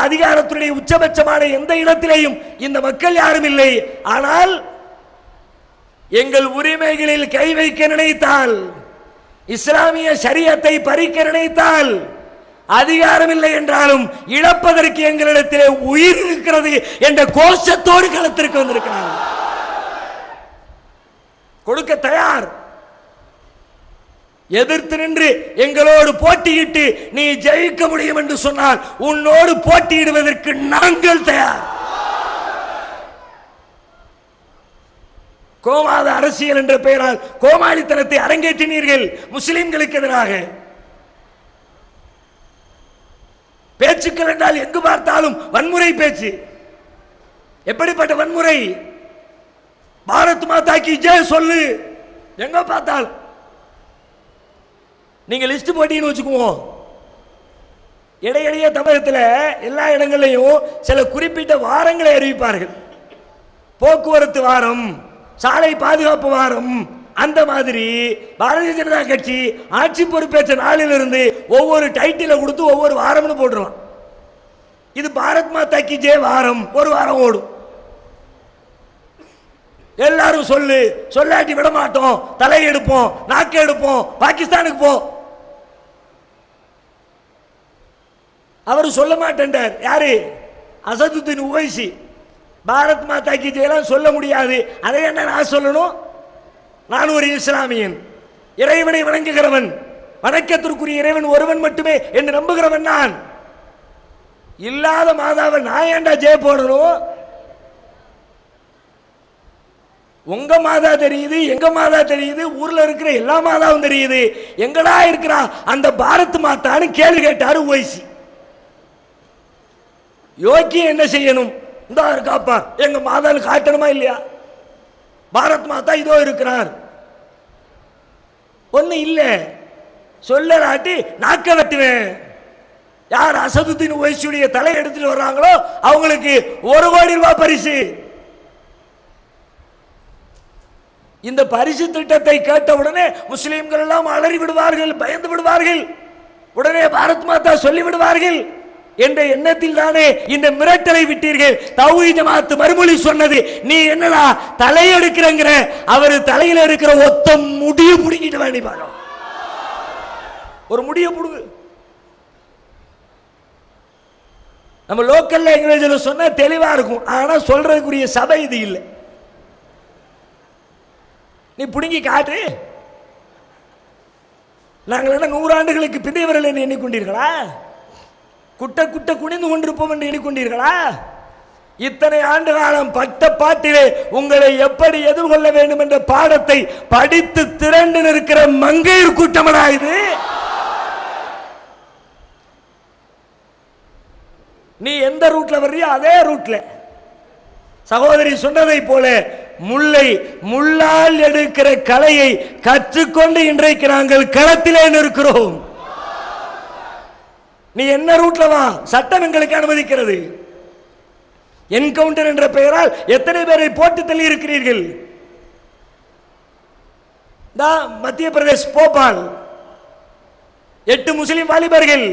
Speaker 2: அதிகாரத்துடைய உச்சபட்சமான எந்த இடத்திலேயும் இந்த மக்கள் யாரும் இல்லை. ஆனால் எங்கள் உரிமைகளில் கை வைக்க நினைத்தால், இஸ்லாமிய ஷரியத்தை பறிக்க நினைத்தால், அதிகாரம் இல்லை என்றாலும் இழப்பதற்கு எங்களிடத்திலே உயிர் இருக்கிறது என்ற கோஷத்தோடு களத்திற்கு வந்திருக்கிறார். கொடுக்க தயார். எதிர்த்து நின்று எங்களோடு போட்டியிட்டு நீ ஜெயிக்க முடியும் என்று சொன்னால் உன்னோடு போட்டியிடுவதற்கு நாங்கள் தயார். கோமாத அரசியல் என்ற பெயரால் கோமாளித்தனத்தை அரங்கேற்றினீர்கள் முஸ்லிம்களுக்கு எதிராக. பேச்சுக்கள் என்றால் எங்கு பார்த்தாலும் வன்முறை பேச்சு. எப்படிப்பட்ட வன்முறை? பாரத் மாதா கி ஜெய் சொல்லு. எங்க பார்த்தால் நீங்க லிஸ்ட் போட்டீங்கன்னு வச்சுக்குவோம். இடையிடையே தமிழகத்தில் எல்லா இடங்களையும் சில குறிப்பிட்ட வாரங்களை அறிவிப்பார்கள். போக்குவரத்து வாரம், சாலை பாதுகாப்பு வாரம். அந்த மாதிரி பாரதிய ஜனதா கட்சி ஆட்சி பொறுப்பேற்ற நாளிலிருந்து ஒவ்வொரு டைட்டில கொடுத்து ஒவ்வொரு வாரம்னு போட்டுருவான். இது பாரத் மாதா கி ஜெய் வாரம், ஒரு வாரம் ஓடும். எல்லாரும் சொல்லு, சொல்லாட்டி விட மாட்டோம், தலை எடுப்போம், நாக்கு எடுப்போம், பாகிஸ்தானுக்கு போ. அவர் சொல்ல மாட்டேன்டார். யாரு? அசதுத்தீன் உவைசி. பாரத் மாதா கி ஜெயலாம் சொல்ல முடியாது. அதை என்ன நான் சொல்லணும்? நான் ஒரு இஸ்லாமியன், இறைவனை வணங்குகிறவன், வணக்கத்திற்குரிய இறைவன் ஒருவன் மட்டுமே என்று நம்புகிறவன். நான் இல்லாத மாதாவை நான் ஏண்டா ஜெய போடணும்? உங்க மாதா தெரியுது, எங்க மாதா தெரியுது, ஊர்ல இருக்கிற எல்லா மாதாவும் தெரியுது. எங்கடா இருக்கிறா அந்த பாரத் மாதான்னு கேள்வி கேட்டாரு உவைசி. யோக்கியம் என்ன செய்யணும்? இந்த இருக்காப்பா எங்க மாதான்னு காட்டணுமா இல்லையா? பாரத் மாதா இதோ இருக்கிறார். ஒண்ணு இல்ல, சொல்லலாட்டி நாக்க வெட்டுவேன். யார் அசதுத்தீன் உவைசியுடைய தலை எடுத்துட்டு வர்றாங்களோ அவங்களுக்கு 1 கோடி ரூபாய் பரிசு. இந்த பரிசு திட்டத்தை கேட்ட உடனே முஸ்லிம்கள் எல்லாம் அலறி விடுவார்கள், பயந்து விடுவார்கள், உடனே பாரத் மாதா சொல்லி விடுவார்கள் என்ற எண்ணத்தில் தானே இந்த மிரட்டலை விட்டீர்கள். தௌஹீத் ஜமாஅத் மறுமொழி சொன்னது, நீ என்னடா தலை எடுக்கிறங்கிற? அவர் தலையில இருக்கிற ஒத்த முடிய புடுங்கிட்டு வேண்டி பாருங்க. ஒரு முடிய புடுங்கு. நம்ம லோக்கல் லாங்குவேஜ்ல சொன்னா தெளிவா இருக்கும். ஆனா சொல்றதுக்குரிய சபை இது இல்லை. நீ புடுங்கி காட்டு. நாங்கள் என்ன 100 ஆண்டுகளுக்கு பிந்தையவர்கள் என்று எண்ணிக்கொண்டீர்களா? குட்ட குட்ட குனிந்து கொண்டிருப்போம் என்று எண்ணிக்கொண்டீர்களா? இத்தனை ஆண்டு காலம் பட்ட பாட்டிலே உங்களை எப்படி எதிர்கொள்ள வேண்டும் என்ற பாடத்தை படித்து திரண்டு நிற்கிற மங்கையர் கூட்டமடா இது. நீ எந்த ரூட்ல வர்றியோ அதே ரூட்ல சகோதரி சொன்னதை போல முல்லை முள்ளால் எடுக்கிற கலையை கற்றுக்கொண்டு இன்றைக்கு நாங்கள் களத்திலே நிற்கிறோம். நீ என்ன ரூட்ல வா, சட்டம் எங்களுக்கு அனுமதிக்கிறது. என்கவுண்டர் என்ற பெயரால் எத்தனை பேரை போட்டு தள்ளி இருக்கிறீர்கள்? மத்திய பிரதேஷ் போபால் 8 முஸ்லிம் வாலிபர்கள்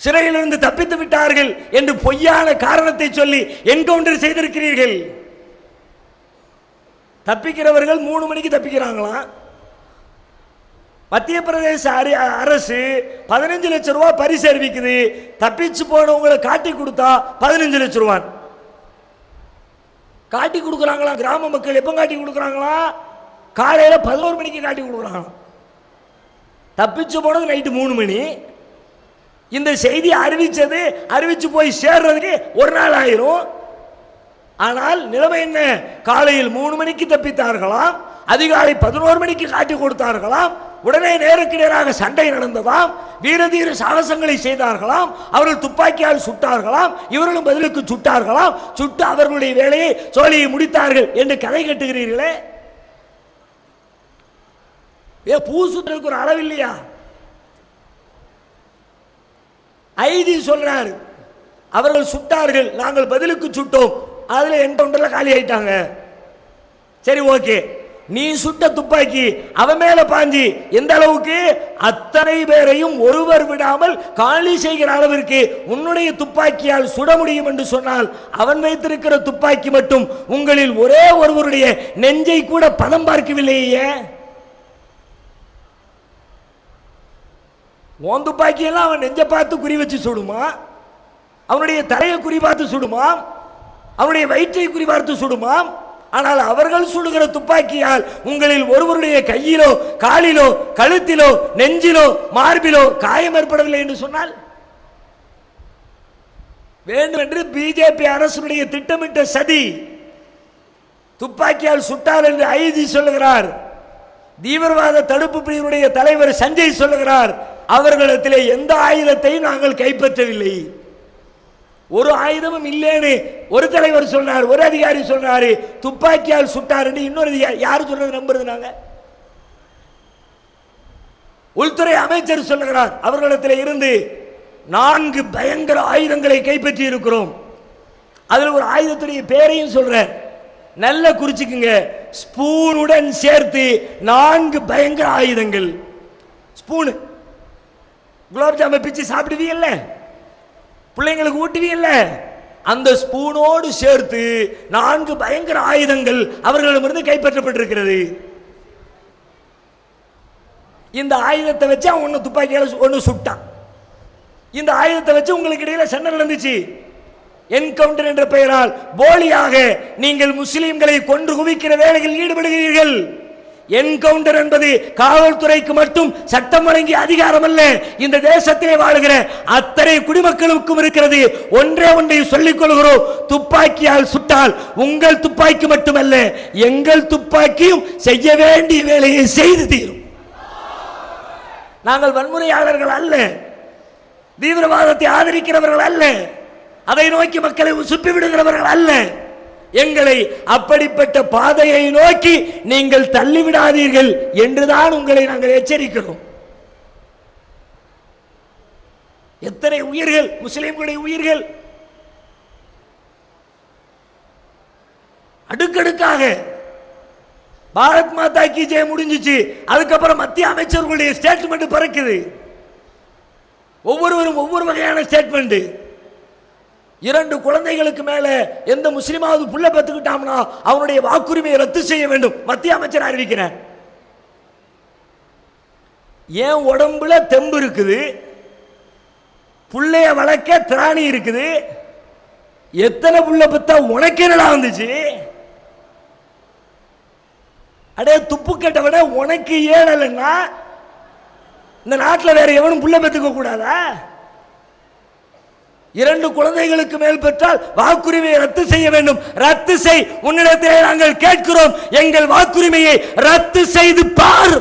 Speaker 2: சிறையிலிருந்து தப்பித்து விட்டார்கள் என்று பொய்யான காரணத்தை சொல்லி என்கவுண்டர் செய்திருக்கிறீர்கள். தப்பிக்கிறவர்கள் 3 மணிக்கு தப்பிக்கிறாங்களாம். மத்திய பிரதேச அரசு 15 லட்சம் ரூபாய் பரிசு அறிவிக்குது. தப்பிச்சு போனவங்களை காட்டி கொடுத்தா 15 லட்சம் ரூபாய் காட்டி கொடுக்குறாங்களா? கிராம மக்கள் எப்ப காட்டி கொடுக்குறாங்களா? காலையில 11 மணிக்கு காட்டி கொடுக்குறாங்களா? தப்பிச்சு போனது நைட்டு 3 மணி. இந்த செய்தி அறிவிச்சு போய் சேர்றதுக்கு ஒரு நாள் ஆயிரும். ஆனால் நிலைமை என்ன? காலையில் 3 மணிக்கு தப்பித்தார்களாம், அதிகாலை 11 மணிக்கு காட்டி கொடுத்தார்களாம். உடனே நேருக்கு நேராக சண்டை நடந்ததாம், வீரதீர சாகசங்களை செய்தார்களாம், அவர்கள் துப்பாக்கியால் சுட்டார்களாம், இவர்களும் பதிலுக்கு சுட்டார்களாம், சுட்டு அவர்களுடைய வேலையை சோழியை முடித்தார்கள் என்று கதை கட்டுகிறீர்களே. பூசுக்கு ஒரு அளவு இல்லையா? ஐதி சொல்றாரு, அவர்கள் சுட்டார்கள், நாங்கள் பதிலுக்கு சுட்டோம், அதுல என்கவுண்டர்ல காலி ஆயிட்டாங்க. சரி, ஓகே, நீ சுட்ட துப்பாக்கி அவன் மேல பாஞ்சி எந்த அளவுக்கு? அத்தனை பேரையும் ஒருவர் விடாமல் காலி செய்கிற அளவிற்கு உன்னுடைய துப்பாக்கியால் சுட முடியும் என்று சொன்னால், அவன் வைத்திருக்கிற துப்பாக்கி மட்டும் உங்களில் ஒரே ஒருவருடைய நெஞ்சை கூட பதம் பார்க்கவில்லையே. உன் துப்பாக்கி எல்லாம் அவன் நெஞ்சை பார்த்து குறி வச்சு சுடுமா? அவனுடைய தலையை குறி பார்த்து சுடுமாம், அவனுடைய வயிற்றை குறி பார்த்து சுடுமாம். ஆனால் அவர்கள் சுடுகிற துப்பாக்கியால் உங்களில் ஒருவருடைய கையிலோ காலிலோ கழுத்திலோ நெஞ்சிலோ மார்பிலோ காயம் ஏற்படவில்லை என்று சொன்னால், வேண்டும் என்று பிஜேபி அரசுடைய திட்டமிட்ட சதி. துப்பாக்கியால் சுட்டார் என்று ஐஜி சொல்லுகிறார். தீவிரவாத தடுப்பு பிரிவினுடைய தலைவர் சஞ்சய் சொல்லுகிறார், அவர்களிடத்திலே எந்த ஆயுதத்தையும் நாங்கள் கைப்பற்றவில்லை, ஒரு ஆயுதமும் இல்லைன்னு ஒரு தலைவர் சொன்னார், ஒரு அதிகாரி சொன்னாரு. துப்பாக்கியால் சுட்டார் என்று இன்னொரு யாரு சொல்றது நம்புறது? நாங்க உள்துறை அமைச்சர் சொல்லுகிறார், அவர்களிடத்தில் இருந்து 4 பயங்கர ஆயுதங்களை கைப்பற்றி இருக்கிறோம். அதில் ஒரு ஆயுதத்துடைய பேரையும் சொல்ற, நல்ல குறிச்சுக்குங்க, ஸ்பூனுடன் சேர்த்து 4 பயங்கர ஆயுதங்கள். ஸ்பூனு குலாப் ஜாம பிச்சு சாப்பிடுவீங்கல்ல, பிள்ளைங்களுக்கு ஊட்டுவீங்கல்ல, அந்த ஸ்பூனோடு சேர்த்து 4 பயங்கர ஆயுதங்கள் அவர்களிடமிருந்து கைப்பற்றப்பட்டிருக்கிறது. இந்த ஆயுதத்தை வச்சு அவன் ஒன்னு துப்பாக்கியால ஒன்னு சுட்டான். இந்த ஆயுதத்தை வச்சு உங்களுக்கு இடையில சண்டை நடந்துச்சு. என்கவுண்டர் என்ற பெயரால் போலியாக நீங்கள் முஸ்லிம்களை கொன்று குவிக்கிற வேலையில் ஈடுபடுகிறீர்கள். என்கவுண்டர் என்பது காவல்துறைக்கு மட்டும் சட்டம் வழங்கிய அதிகாரம் அல்ல, இந்த தேசத்திலே வாழுகிற அத்தனை குடிமக்களுக்கும் இருக்கிறது. ஒன்றே ஒன்றை சொல்லிக் கொள்கிறோம், துப்பாக்கியால் சுட்டால் உங்கள் துப்பாக்கி மட்டுமல்ல, எங்கள் துப்பாக்கியும் செய்ய வேண்டிய வேலையை செய்து தீரும். நாங்கள் வன்முறையாளர்கள் அல்ல, தீவிரவாதத்தை ஆதரிக்கிறவர்கள் அல்ல, அதை நோக்கி மக்களை சுப்பி விடுகிறவர்கள் அல்ல. எங்களை அப்படிப்பட்ட பாதையை நோக்கி நீங்கள் தள்ளிவிடாதீர்கள் என்றுதான் உங்களை நாங்கள் எச்சரிக்கிறோம். எத்தனை உயிர்கள், முஸ்லிம்களுடைய உயிர்கள் அடுக்கடுக்காக. பாரத் மாதா கி ஜெய் முடிஞ்சிச்சு, அதுக்கப்புறம் மத்திய அமைச்சர்களுடைய ஸ்டேட்மெண்ட் பறக்குது. ஒவ்வொருவரும் ஒவ்வொரு வகையான ஸ்டேட்மெண்ட். 2 குழந்தைகளுக்கு மேல எந்த முஸ்லிமாவது புள்ள பெற்றுக்கிட்டாம்னா அவனுடைய வாக்குரிமையை ரத்து செய்ய வேண்டும், மத்திய அமைச்சர் அறிவிக்கிறார். ஏன் உடம்புல தெம்பு இருக்குது, புள்ளைய வளர்க்க திராணி இருக்குது, எத்தனை புள்ள பெத்தா உனக்கு என்னடா வந்துச்சு? அடே துப்பு கட்ட விட உனக்கு ஏழலைன்னா இந்த நாட்டில் வேற எவனும் புள்ள பெற்றுக்க கூடாதா? 2 குழந்தைகளுக்கு மேல் பெற்றால் வாக்குரிமையை ரத்து செய்ய வேண்டும். ரத்து செய், உன்னிடத்திலே நாங்கள் கேட்கிறோம், எங்கள் வாக்குரிமையை ரத்து செய்து பார்.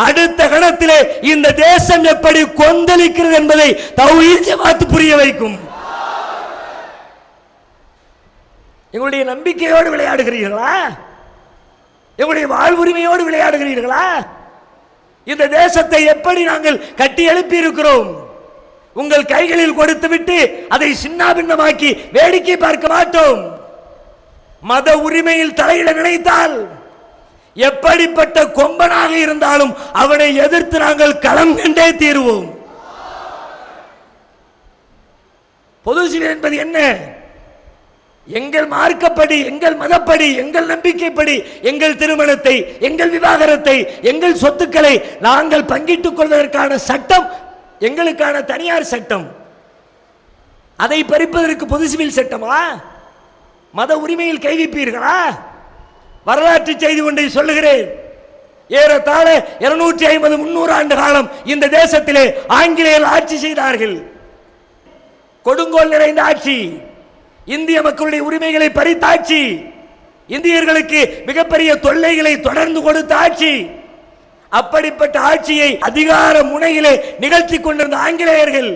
Speaker 2: அடுத்த கணத்திலே இந்த தேசம் எப்படி கொந்தளிக்கிறது என்பதை தௌஹீத் ஜமாத் புரிய வைக்கும். எங்களுடைய நம்பிக்கையோடு விளையாடுகிறீர்களா? எங்களுடைய வாழ்வுரிமையோடு விளையாடுகிறீர்களா? இந்த தேசத்தை எப்படி நாங்கள் கட்டி எழுப்பி இருக்கிறோம்? உங்கள் கைகளில் கொடுத்து விட்டு அதை சின்னாபின்னமாக்கி வேடிக்கை பார்க்க மாட்டோம். மத உரிமையில் தலையிட நினைத்தால் எப்படிப்பட்ட கொம்பனாக இருந்தாலும் அவனை எதிர்த்து நாங்கள் களம் கண்டே தீருவோம். பொது சிவில் என்பது என்ன? எங்கள் மார்க்கப்படி, எங்கள் மதப்படி, எங்கள் நம்பிக்கைப்படி எங்கள் திருமணத்தை, எங்கள் விவாகரத்தை, எங்கள் சொத்துக்களை நாங்கள் பங்கிட்டுக் கொள்வதற்கான சட்டம் எங்களுக்கான தனியார் சட்டம். அதை பறிப்பதற்கு பொது சிவில் சட்டமா? மத உரிமையில் கை வைப்பீர்களா? வரலாற்று செய்தி ஒன்றை சொல்லுகிறேன். ஏறத்தாழ 250-300 ஆண்டு காலம் இந்த தேசத்திலே ஆங்கிலேயர் ஆட்சி செய்தார்கள். கொடுங்கோல் நிறைந்த ஆட்சி, இந்திய மக்களுடைய உரிமைகளை பறித்த ஆட்சி, இந்தியர்களுக்கு மிகப்பெரிய தொல்லைகளை தொடர்ந்து கொடுத்த ஆட்சி. அப்படிப்பட்ட ஆட்சியை அதிகார முனையிலே நிகழ்த்தி கொண்டிருந்த ஆங்கிலேயர்கள்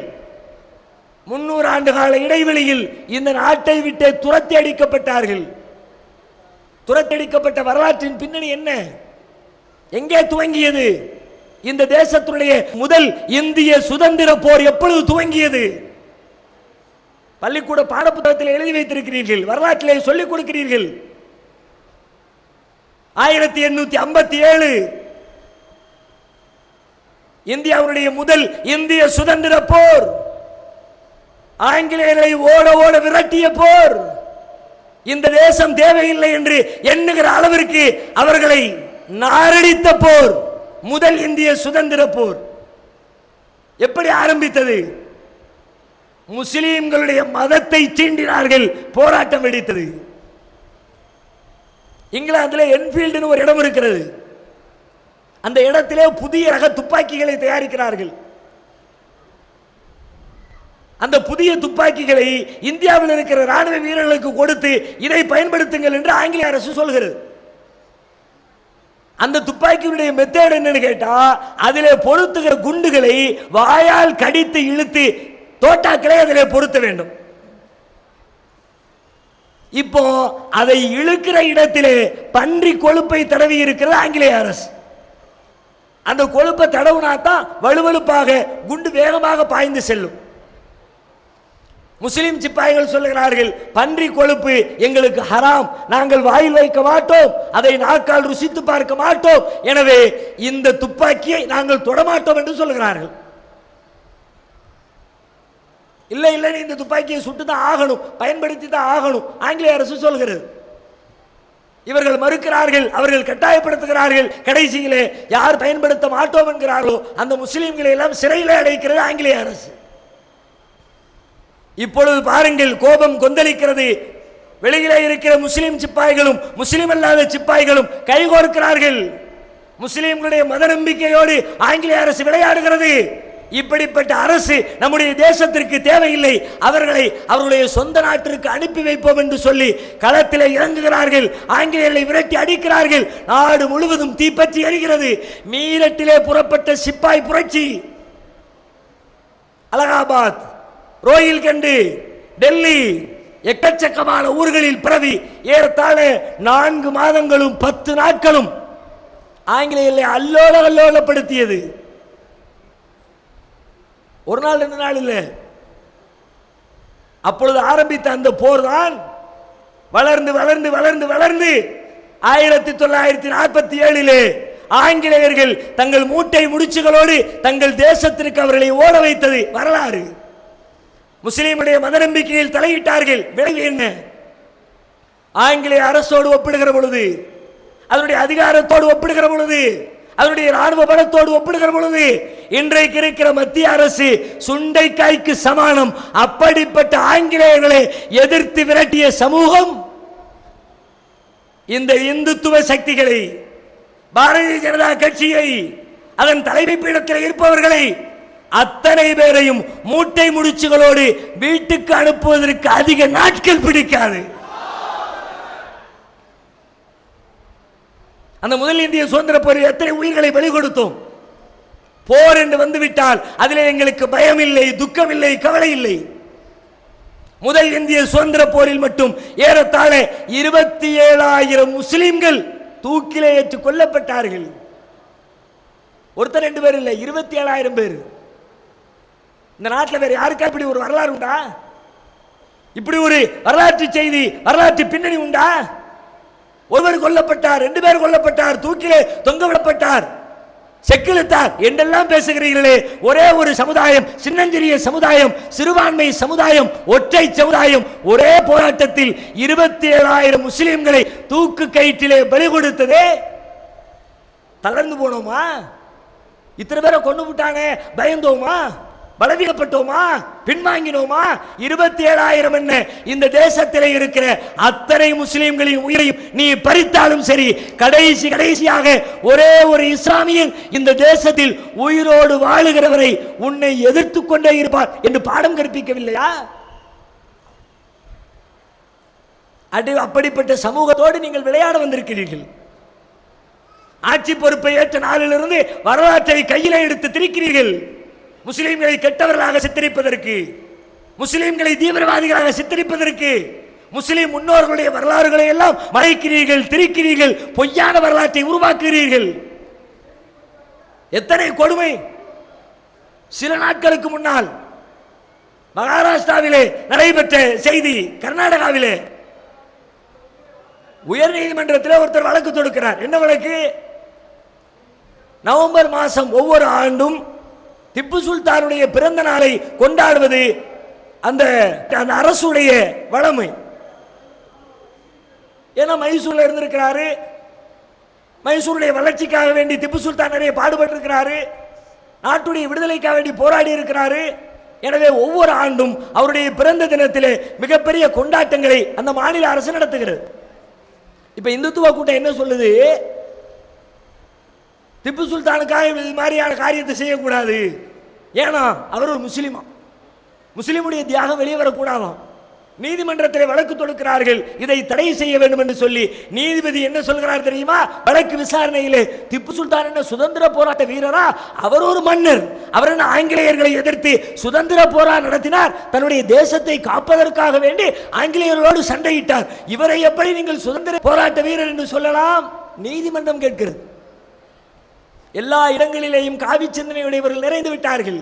Speaker 2: 300 ஆண்டு கால இடைவெளியில் இந்த நாட்டை விட்டு துரத்தி அடிக்கப்பட்டார்கள். துரத்தி அடிக்கப்பட்ட வரலாற்றின் பின்னணி என்ன? எங்கே துவங்கியது? இந்த தேசத்துடைய முதல் இந்திய சுதந்திர போர் எப்பொழுது துவங்கியது? பள்ளிக்கூட பாடப்புத்தகத்தில் எழுதி வைத்திருக்கிறீர்கள், வரலாற்றிலே சொல்லிக் கொடுக்கிறீர்கள். 1857 இந்தியாவுடைய முதல் இந்திய சுதந்திர போர், ஆங்கிலேயர்களை ஓட ஓட விரட்டிய போர். இந்த தேசம் தேவையில்லை என்று எண்ணுகிற அளவிற்கு அவர்களை நாரடித்த போர், முதல் இந்திய சுதந்திர போர். எப்படி ஆரம்பித்தது? முஸ்லிம்களுடைய மதத்தை சீண்டினார்கள், போராட்டம் வெடித்தது. இங்கிலாந்தில் என்ஃபீல்டு ஒரு இடம் இருக்கிறது. அந்த இடத்திலே புதிய ரக துப்பாக்கிகளை தயாரிக்கிறார்கள். அந்த புதிய துப்பாக்கிகளை இந்தியாவில் இருக்கிற ராணுவ வீரர்களுக்கு கொடுத்து இதை பயன்படுத்துங்கள் என்று ஆங்கிலேய அரசு சொல்கிறது. அந்த துப்பாக்கியுடைய மெத்தட் என்னன்னு கேட்டா, அதிலே பொருத்துகிற குண்டுகளை வாயால் கடித்து இழுத்து தோட்டாக்களை அதிலே பொருத்த வேண்டும். இப்போ அதை இழுக்கிற இடத்திலே பன்றி கொழுப்பை தடவி இருக்கிறது ஆங்கிலேய அரசு. அந்த கொழுப்பை தடவுனாத்தான் வலுவழுப்பாக குண்டு வேகமாக பாய்ந்து செல்லும். முஸ்லிம் சிப்பாய்கள் சொல்லுகிறார்கள், பன்றி கொழுப்பு எங்களுக்கு ஹராம், நாங்கள் வாயில் வைக்க மாட்டோம், அதை நாக்கால் ருசித்து பார்க்க மாட்டோம், எனவே இந்த துப்பாக்கியை நாங்கள் தொடமாட்டோம் என்று சொல்லுகிறார்கள். இல்லை இல்லை, இந்த துப்பாக்கியை சுட்டு தான் ஆகணும், பயன்படுத்தி தான் ஆகணும் ஆங்கிலேய அரசு சொல்கிறது. இவர்கள் மறுக்கிறார்கள், அவர்கள் கட்டாயப்படுத்துகிறார்கள். கடைசியிலே யார் பயன்படுத்த மாட்டோம் என்கிறார்களோ அந்த முஸ்லிம்களை எல்லாம் சிறையில் அடைக்கிறது ஆங்கிலேய அரசு. இப்பொழுது பாருங்கள், கோபம் கொந்தளிக்கிறது. வெளியிலே இருக்கிற முஸ்லிம் சிப்பாய்களும் முஸ்லிம் அல்லாத சிப்பாய்களும் கைகோர்க்கிறார்கள். முஸ்லிம்களுடைய மத நம்பிக்கையோடு ஆங்கிலேய அரசு விளையாடுகிறது. இப்படிப்பட்ட அரசு நம்முடைய தேசத்திற்கு தேவையில்லை, அவர்களை அவருடைய சொந்த நாட்டிற்கு அனுப்பி வைப்போம் என்று சொல்லி களத்திலே இறங்குகிறார்கள். ஆங்கிலேயர்களை விரட்டி அடிக்கிறார்கள். நாடு முழுவதும் தீப்பற்றி எரிகிறது. மீரட்டிலே புறப்பட்ட சிப்பாய் புரட்சி அலகாபாத், ரோஹில்கண்டு, டெல்லி, எக்கச்சக்கமான ஊர்களில் பரவி ஏறத்தாழ 4 மாதங்களும் 10 நாட்களும் ஆங்கிலேயர்களை அல்லோல அல்லோலப்படுத்தியது. ஒரு நாள் 2 நாள் இல்லை. அப்பொழுது ஆரம்பித்த அந்த போர் தான் வளர்ந்து வளர்ந்து வளர்ந்து வளர்ந்து 1947 ஆங்கிலேயர்கள் தங்கள் மூட்டை முடிச்சுகளோடு தங்கள் தேசத்திற்கு அவர்களை ஓட வைத்தது வரலாறு. முஸ்லிமுடைய மத நம்பிக்கையில் தலையிட்டார்கள். விளைவு என்ன? ஆங்கிலேய அரசோடு ஒப்பிடுகிற பொழுது, அதனுடைய அதிகாரத்தோடு ஒப்பிடுகிற பொழுது, அதனுடைய ராணுவ பலத்தோடு ஒப்பிடுகிற பொழுது இன்றைக்கு இருக்கிற மத்திய அரசு சுண்டைக்காய்க்கு சமானம். அப்படிப்பட்ட ஆங்கிலேயர்களை எதிர்த்து விரட்டிய சமூகம் இந்த இந்துத்துவ சக்திகளை, பாரதிய ஜனதா கட்சியை, அதன் தலைமை பீடத்தில் இருப்பவர்களை அத்தனை பேரையும் மூட்டை முடிச்சுகளோடு வீட்டுக்கு அனுப்புவதற்கு அதிக நாட்கள் பிடிக்காது. அந்த முதல் இந்திய சுதந்திர போரில் எத்தனை உயிர்களை பலி கொடுத்தோம். போர் என்று வந்துவிட்டால் அதிலே எங்களுக்கு பயம் இல்லை, துக்கம் இல்லை, கவலை இல்லை. முதல் இந்திய சுதந்திர போரில் மட்டும் ஏறத்தாழ 27,000 முஸ்லிம்கள் தூக்கிலே ஏற்றுக் கொல்லப்பட்டார்கள். ஒருத்தர் 2 பேர் இல்லை, 27,000 பேர். இந்த நாட்டில் வேற யாருக்கா இப்படி ஒரு வரலாறு உண்டா? இப்படி ஒரு வரலாற்று செய்தி, வரலாற்று பின்னணி உண்டா? ஒருவர் கொல்லப்பட்டார், 2 பேர் கொல்லப்பட்டார், தூக்கிலே தொங்க விடப்பட்டார். செக்குலத்தார் என்றெல்லாம் பேசுகிறீர்களே, ஒரே ஒரு சமுதாயம், சின்னஞ்சிறிய சமுதாயம், சிறுபான்மை சமுதாயம், ஒற்றை சமுதாயம் ஒரே போராட்டத்தில் 27,000 முஸ்லிம்களை தூக்கு கயிற்றிலே பலி கொடுத்ததே. தளர்ந்து போனோமா? இத்தனை பேரை கொண்டு விட்டானே பயந்தோமா? பலவீனப்பட்டோமா? பின்வாங்கினோமா? 27,000 என்ன, இந்த தேசத்திலே இருக்கிற அத்தனை முஸ்லிம்களின் உயிரையும் நீ பறித்தாலும் சரி, கடைசியாக ஒரே ஒரு இஸ்லாமியன் இந்த தேசத்தில் உயிரோடு வாழுகிறவரை உன்னை எதிர்த்து கொண்டே இருப்பார் என்று பாடம் கற்பிக்கவில்லையா? அப்படிப்பட்ட சமூகத்தோடு நீங்கள் விளையாட வந்திருக்கிறீர்கள். ஆட்சி பொறுப்பை ஏற்ற நாளிலிருந்து வரலாற்றை கையிலே எடுத்து திரிக்கிறீர்கள். முஸ்லிம்களை கெட்டவர்களாக சித்தரிப்பதற்கு, முஸ்லிம்களை தீவிரவாதிகளாக சித்தரிப்பதற்கு, முஸ்லிம் முன்னோர்களுடைய வரலாறுகளை எல்லாம் மறைக்கிறீர்கள், திரிக்கிறீர்கள், பொய்யான வரலாற்றை உருவாக்குகிறீர்கள். எத்தனை கொடுமை! சில நாட்களுக்கு முன்னால் மகாராஷ்டிராவிலே நடைபெற்ற செய்தி. கர்நாடகாவிலே உயர் நீதிமன்றத்தில் ஒருத்தர் வழக்கு தொடுக்கிறார். என்ன வழக்கு? நவம்பர் மாதம் ஒவ்வொரு ஆண்டும் திப்பு சுல்தானுடைய பிறந்த நாளை கொண்டாடுவது அந்த அரசுடைய வழமை. ஏன்னா மைசூர்ல இருந்திருக்கிறாரு, மைசூருடைய வளர்ச்சிக்காக வேண்டி திப்பு சுல்தான் நிறைய பாடுபட்டு இருக்கிறாரு, நாட்டுடைய விடுதலைக்காக வேண்டி போராடி இருக்கிறாரு. எனவே ஒவ்வொரு ஆண்டும் அவருடைய பிறந்த தினத்திலே மிகப்பெரிய கொண்டாட்டங்களை அந்த மாநில அரசு நடத்துகிறது. இப்ப இந்துத்துவ கூட்டம் என்ன சொல்லுது? திப்பு சுல்தானுக்காக இது மாதிரியான காரியத்தை செய்யக்கூடாது. ஏன்னா அவர் ஒரு முஸ்லிமா, முஸ்லிமுடைய தியாகம் வெளியே வரக்கூடாதாம். நீதிமன்றத்தில் வழக்கு தொடுக்கிறார்கள், இதை தடை செய்ய வேண்டும் என்று சொல்லி. நீதிபதி என்ன சொல்கிறார் தெரியுமா? வழக்கு விசாரணையிலே திப்பு சுல்தான் என்ன சுதந்திர போராட்ட வீரரா? அவர் ஒரு மன்னர். அவர் என்ன ஆங்கிலேயர்களை எதிர்த்து சுதந்திர போராட்டம் நடத்தினார், தன்னுடைய தேசத்தை காப்பதற்காக வேண்டி ஆங்கிலேயர்களோடு சண்டையிட்டார். இவரை எப்படி நீங்கள் சுதந்திர போராட்ட வீரர் என்று சொல்லலாம்? நீதிமன்றம் கேட்கிறது. எல்லா இடங்களிலேயும் காவி சிந்தனையுடையவர்கள் நிறைந்து விட்டார்கள்.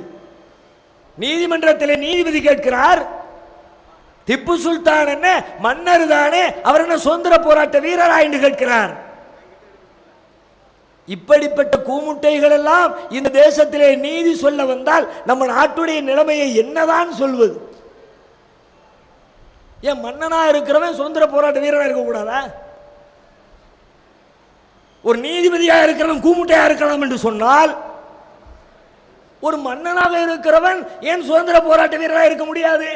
Speaker 2: நீதிமன்றத்தில் நீதிபதி கேட்கிறார், திப்பு சுல்தான் என்ன மன்னர் தானே, அவர் என்ன சுதந்திர போராட்ட வீரரா என்று கேட்கிறார். இப்படிப்பட்ட கூமுட்டைகள் எல்லாம் இந்த தேசத்திலே நீதி சொல்ல வந்தால் நம்ம நாட்டுடைய நிலைமையை என்னதான் சொல்வது? ஏன் மன்னனா இருக்கிறவன் சுதந்திர போராட்ட வீரரா இருக்க கூடாதா? ஒரு நீதிபதியா இருக்கிறவன் கூமுட்டையா இருக்கலாம் என்று சொன்னால், ஒரு மன்னனாக இருக்கிறவன் ஏன் சுதந்திர போராட்ட வீரராக இருக்க முடியாது?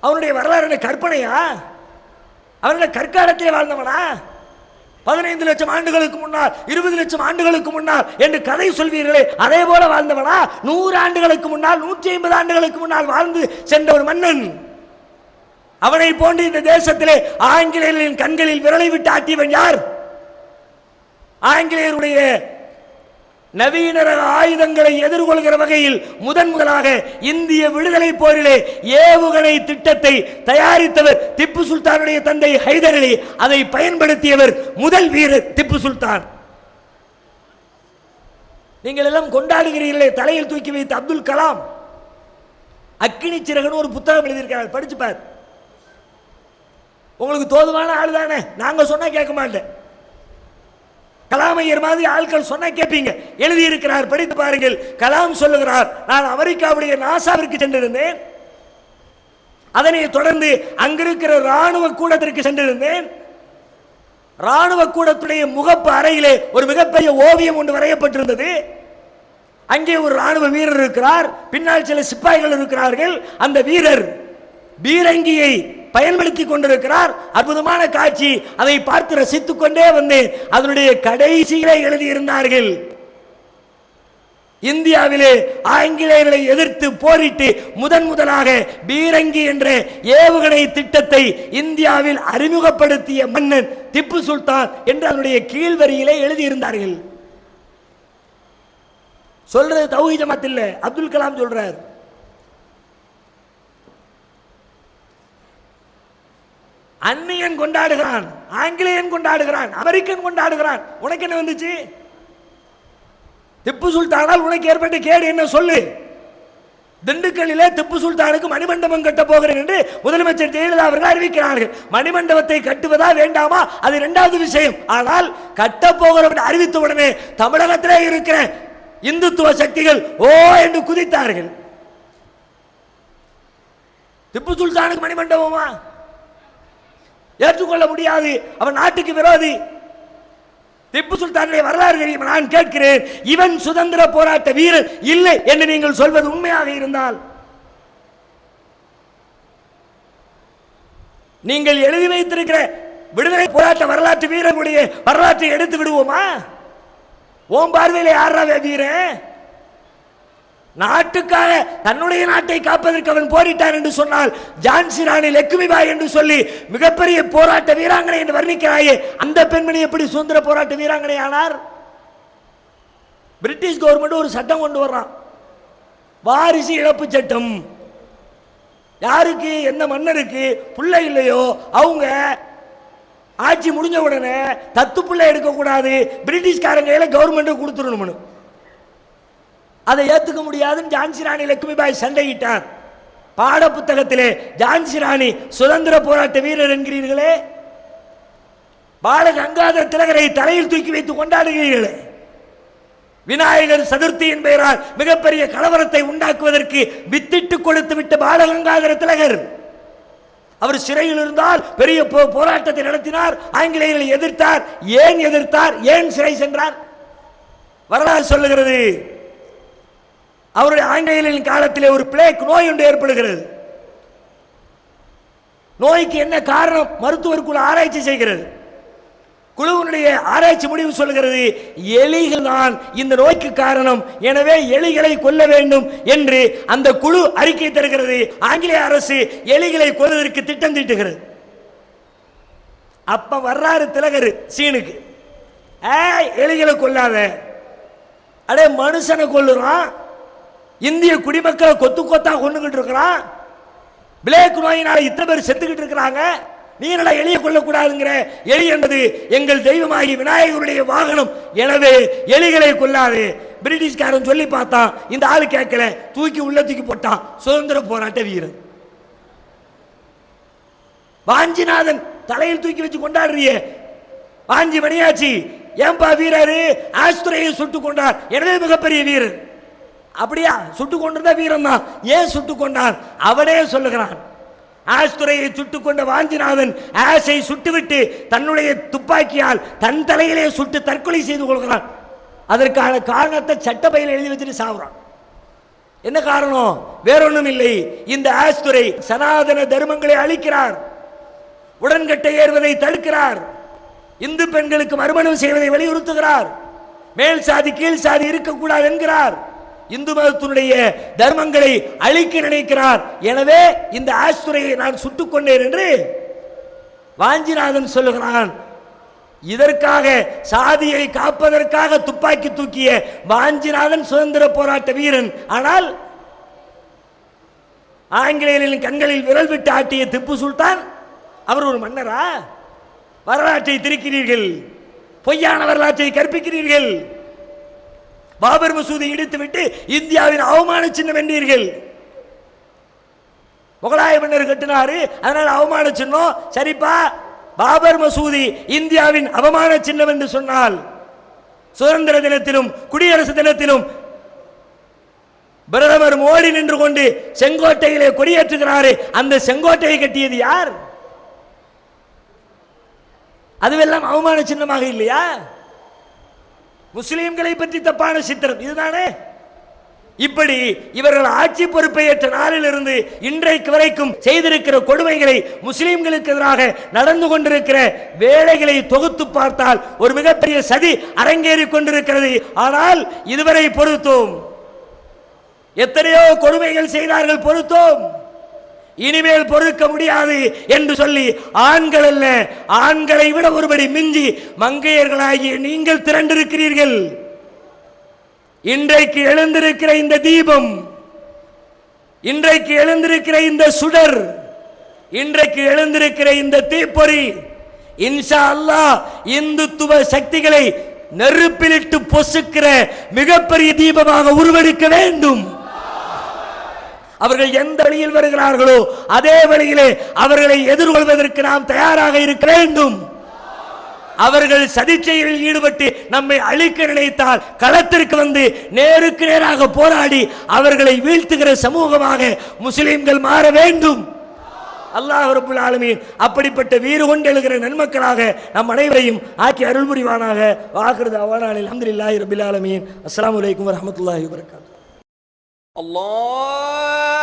Speaker 2: அவனுடைய வரலாறு கற்பனையா? அவனுடைய கற்காலத்திலே வாழ்ந்தவனா? 15 லட்சம் ஆண்டுகளுக்கு முன்னால், 20 லட்சம் ஆண்டுகளுக்கு முன்னால் என்று கதை சொல்வீர்களே, அதே போல வாழ்ந்தவனா? 100 ஆண்டுகளுக்கு முன்னால், 150 ஆண்டுகளுக்கு முன்னால் வாழ்ந்து சென்ற ஒரு மன்னன். அவனை போன்று இந்த தேசத்திலே ஆங்கிலேயர்களின் கண்களில் விரலை விட்டு ஆட்டியவன் யார்? ஆங்கிலேயருடைய நவீன ஆயுதங்களை எதிர்கொள்கிற வகையில் முதலாக இந்திய விடுதலை போரிலே ஏவுகணை திட்டத்தை தயாரித்தவர் திப்பு சுல்தானுடைய தந்தை ஹைதர் அலி. அதை பயன்படுத்தியவர் முதல் வீரர் திப்பு சுல்தான். நீங்கள் எல்லாம் கொண்டாடுகிறீர்களே, தலையில் தூக்கி வைத்த அப்துல் கலாம் அக்கினி சிறகுன்னு ஒரு புத்தகம் எழுதியிருக்கிறார், படிச்சு பார். உங்களுக்கு தோதுவான ஆள் தானே, நாங்க சொன்னா கேட்க மாட்டேன். கலாமையர் மாதிரி ஆட்கள் சொன்னா கேட்பீங்க. எழுதி இருக்கிறார், படித்து பாருங்கள். கலாம் சொல்லுகிறார், நான் அமெரிக்காவுடைய நாசாவிற்கு சென்றிருந்தேன், அதனை தொடர்ந்து அங்கிருக்கிற ராணுவ கூடத்திற்கு சென்றிருந்தேன். ராணுவ கூடத்துடைய முகப்பு அறையிலே ஒரு மிகப்பெரிய ஓவியம் ஒன்று வரையப்பட்டிருந்தது. அங்கே ஒரு ராணுவ வீரர் இருக்கிறார், பின்னால் சில சிப்பாய்கள் இருக்கிறார்கள். அந்த வீரர் பீரங்கியை பயன்படுத்திக் கொண்டிருக்கிறார். அற்புதமான காட்சி. அதை பார்த்து ரசித்துக் கொண்டே வந்தேன். அதனுடைய கடைசியிலே எழுதியிருந்தார்கள், இந்தியாவிலே ஆங்கிலேயர்களை எதிர்த்து போரிட்டு முதலாக பீரங்கி என்ற ஏவுகணை திட்டத்தை இந்தியாவில் அறிமுகப்படுத்திய மன்னன் திப்பு சுல்தான் என்று அதனுடைய கீழ்வரியிலே எழுதியிருந்தார்கள். சொல்றது தௌஹீத் ஜமாத் இல்ல, அப்துல் கலாம் சொல்றார். அந்நியன் கொண்டாடுகிறான், ஆங்கிலேயன் கொண்டாடுகிறான், அமெரிக்கன் கொண்டாடுகிறான், உனக்கு என்ன வந்துச்சு? திப்பு சுல்தானால் உனக்கு ஏற்பட்ட கேடு என்ன சொல்லு? திண்டுக்கல்லிலே திப்பு சுல்தானுக்கு மணிமண்டபம் கட்ட போகிறேன் என்று முதலமைச்சர் ஜெயலலிதா அவர்கள் அறிவிக்கிறார்கள். மணிமண்டபத்தை கட்டுவதா வேண்டாமா அது இரண்டாவது விஷயம். ஆனால் கட்ட போகிறோம் என்று அறிவித்த உடனே தமிழகத்திலே இருக்கிற இந்துத்துவ சக்திகள் ஓ என்று குதித்தார்கள். திப்பு சுல்தானுக்கு மணிமண்டபமா? ஏற்றுக்கொள்ள முடியாது. அவன் நாட்டுக்கு விரோதி. திப்பு சுல்தானுடைய வரலாறு தெரியும். நான் கேட்கிறேன், இவன் சுதந்திர போராட்ட வீரர் இல்லை என்று நீங்கள் சொல்வது உண்மையாக இருந்தால் நீங்கள் எழுதி வைத்திருக்கிற விடுதலை போராட்ட வரலாற்று வீரர்களுடைய வரலாற்றை எடுத்து விடுவோமா? ஓம் பார்வையிலே யாரா வீரன்? நாட்டுக்காக தன்னுடைய நாட்டை காப்பதற்கு அவன் போரிட்டான் என்று சொன்னால் ஜான்சி ராணி லட்சுமிபாய் என்று சொல்லி மிகப்பெரிய போராட்ட வீராங்கனை என்று வர்ணிக்கிறாயே, அந்த பெண்மணி எப்படி சுதந்திர போராட்ட வீராங்கனை ஆனார்? பிரிட்டிஷ் கவர்மெண்ட் ஒரு சட்டம் கொண்டு வர்றான், வாரிசு இழப்பு சட்டம். யாருக்கு, எந்த மன்னருக்கு பிள்ளை இல்லையோ அவங்க ஆட்சி முடிஞ்ச உடனே தத்து பிள்ளை எடுக்கக்கூடாது, பிரிட்டிஷ்காரங்க கவர்மெண்ட் கொடுத்துடணும்னு. அதை ஏற்றுக்க முடியாதுன்னு ஜான்சி ராணி லட்சுமிபாய் சண்டையிட்டார். பாட புத்தகத்திலே ஜான்சி ராணி சுதந்திர போராட்ட வீரர் என்கிறீர்களே, பால கங்காதர திலகரை தலையில் தூக்கி வைத்து கொண்டாடுகிறீர்களே, விநாயகர் சதுர்த்தியின் பெயரால் மிகப்பெரிய கலவரத்தை உண்டாக்குவதற்கு வித்திட்டு கொடுத்து விட்ட பால கங்காதர திலகர் அவர் சிறையில் இருந்தால் பெரிய போராட்டத்தை நடத்தினார், ஆங்கிலேயர்களை எதிர்த்தார். ஏன் எதிர்த்தார்? ஏன் சிறை சென்றார்? வரலாறு சொல்லுகிறது. அவருடைய ஆங்கிலேயர்களின் காலத்திலே ஒரு பிளேக் நோய் ஒன்று ஏற்படுகிறது. நோய்க்கு என்ன காரணம்? மருத்துவர் குழு ஆராய்ச்சி செய்கிறது. குழுவினுடைய ஆராய்ச்சி முடிவு சொல்லுகிறது, எலிகள் தான் இந்த நோய்க்கு காரணம், எனவே எலிகளை கொல்ல வேண்டும் என்று அந்த குழு அறிக்கை தருகிறது. ஆங்கிலேய அரசு எலிகளை கொல்வதற்கு திட்டம் தீட்டுகிறது. அப்ப வர்றாரு திலகர் சீனுக்கு, எலிகளை கொல்லாத, அடே மனுஷனை கொல்லுறான், இந்திய குடிமக்களை கொத்து கொத்தா கொண்டுகிட்டு இருக்கிறான், பிளேக் நோயினால இத்தனை பேர் செத்துக்கிட்டு இருக்கிறாங்க, நீ என்னடா எலியை கொல்லக்கூடாதுங்கிற? எலி என்பது எங்கள் தெய்வமாகி விநாயகருடைய வாகனம், எனவே எலிகளை கொல்லாது. பிரிட்டிஷ்காரன் சொல்லி பார்த்தான், இந்த ஆளு கேட்கல, தூக்கி உள்ள தூக்கி போட்டான். சுதந்திர போராட்ட வீரர் வாஞ்சிநாதன் தலையில் தூக்கி வச்சு கொண்டாடுறிய வாஞ்சி மணியாச்சி, ஏன்பா வீரரு? ஆஸ்துரையை சுட்டு கொண்டார், எனவே மிகப்பெரிய வீரர். அப்படியா? சுட்டு கொண்டிருந்த வீரம் தான். ஏன் சுட்டு கொண்டான்? அவனே சொல்லுகிறான், ஆஸ்துரையை சுட்டுக் கொண்ட வாஞ்சிநாதன் ஆசை சுட்டுவிட்டு தன்னுடைய துப்பாக்கியால் தன் தலையிலே சுட்டு தற்கொலை செய்து கொள்கிறான். அதற்கான காரணத்தை சட்டப்பையில் எழுதி வச்சுட்டு சாவுறான். என்ன காரணம்? வேறொன்றும் இல்லை, இந்த ஆஸ்துரை சனாதன தர்மங்களை அழிக்கிறார், உடன்கட்டை ஏறுவதை தடுக்கிறார், இந்து பெண்களுக்கு மறுமணம் செய்வதை வலியுறுத்துகிறார், மேல் சாதி கீழ் சாதி இருக்கக்கூடாது என்கிறார், இந்து மதத்தினுடைய தர்மங்களை அழிக்க நினைக்கிறார். எனவே இந்த ஆஸ்துரையை நான் சுட்டுக் கொண்டேன் என்று வாஞ்சிநாதன் சொல்லுகிறான். இதற்காக சாதியை காப்பதற்காக துப்பாக்கி தூக்கிய வாஞ்சிநாதன் சுதந்திர போராட்ட வீரன். ஆனால் ஆங்கிலேயர்களின் கண்களில் விரல் விட்டு ஆட்டிய திப்பு சுல்தான் அவர் ஒரு மன்னரா? வரலாற்றை திரிக்கிறீர்கள், பொய்யான வரலாற்றை கற்பிக்கிறீர்கள். பாபர் மசூதி இடித்து விட்டு இந்தியாவின் அவமான சின்னம் என்றீர்கள். முகலாய மன்னர் கட்டினாரு, அதனால அவமான சின்னம். சரிப்பா, பாபர் மசூதி இந்தியாவின் அவமான சின்னம் என்று சொன்னால் சுதந்திர தினத்திலும் குடியரசு தினத்திலும் பிரதமர் மோடி நின்று கொண்டு செங்கோட்டையிலே கொடியேற்றுகிறாரே, அந்த செங்கோட்டையை கட்டியது யார்? அதுவெல்லாம் அவமான சின்னமாக இல்லையா? முஸ்லிம்களை பற்றி தப்பான சித்திரம் இதுதானே. இப்படி இவர்கள் ஆட்சி பொறுப்பை ஏற்ற நாளிலிருந்து இன்றைக்கு வரைக்கும் செய்திருக்கிற கொடுமைகளை, முஸ்லிம்களுக்கு எதிராக நடந்து கொண்டிருக்கிற வேலைகளை தொகுத்து பார்த்தால் ஒரு மிகப்பெரிய சதி அரங்கேறிக் கொண்டிருக்கிறது. ஆனால் இதுவரை பொறுத்தோம், எத்தனையோ கொடுமைகள் செய்தார்கள், பொறுத்தோம், இனிமேல் பொறுக்க முடியாது என்று சொல்லி ஆண்கள் அல்ல, ஆண்களை விட ஒருபடி மிஞ்சி மங்கையர்களாகிய நீங்கள் திரண்டிருக்கிறீர்கள். இன்றைக்கு எழுந்திருக்கிற இந்த தீபம், இன்றைக்கு எழுந்திருக்கிற இந்த சுடர், இன்றைக்கு எழுந்திருக்கிற இந்த தீப்பொறி இன்ஷா அல்லாஹ் இந்துத்துவ சக்திகளை நெருப்பிலிட்டு பொசுக்கிற மிகப்பெரிய தீபமாக உருவெடுக்க வேண்டும். அவர்கள் எந்த வழியில் வருகிறார்களோ அதே வழியிலே அவர்களை எதிர்கொள்வதற்கு நாம் தயாராக இருக்க வேண்டும். அவர்கள் சதிச்செயலில் ஈடுபட்டு நம்மை அழிக்க நினைத்தால் களத்திற்கு வந்து நேருக்கு நேராக போராடி அவர்களை வீழ்த்துகிற சமூகமாக முஸ்லிம்கள் மாற வேண்டும். அல்லாஹ் ரப்பல் ஆலமீன் அப்படிப்பட்ட வீறு கொண்டு எழுகிற நன்மக்களாக நம் அனைவரையும் ஆக்கி அருள் புரிவானாக. வாஹிரு தஅவானா அல்ஹம்துலில்லாஹி ரப்பில் ஆலமீன். அஸ்ஸலாமு அலைக்கும் வரஹ்மத்துல்லாஹி வபரகாத்துஹு.
Speaker 3: அல்லாஹ்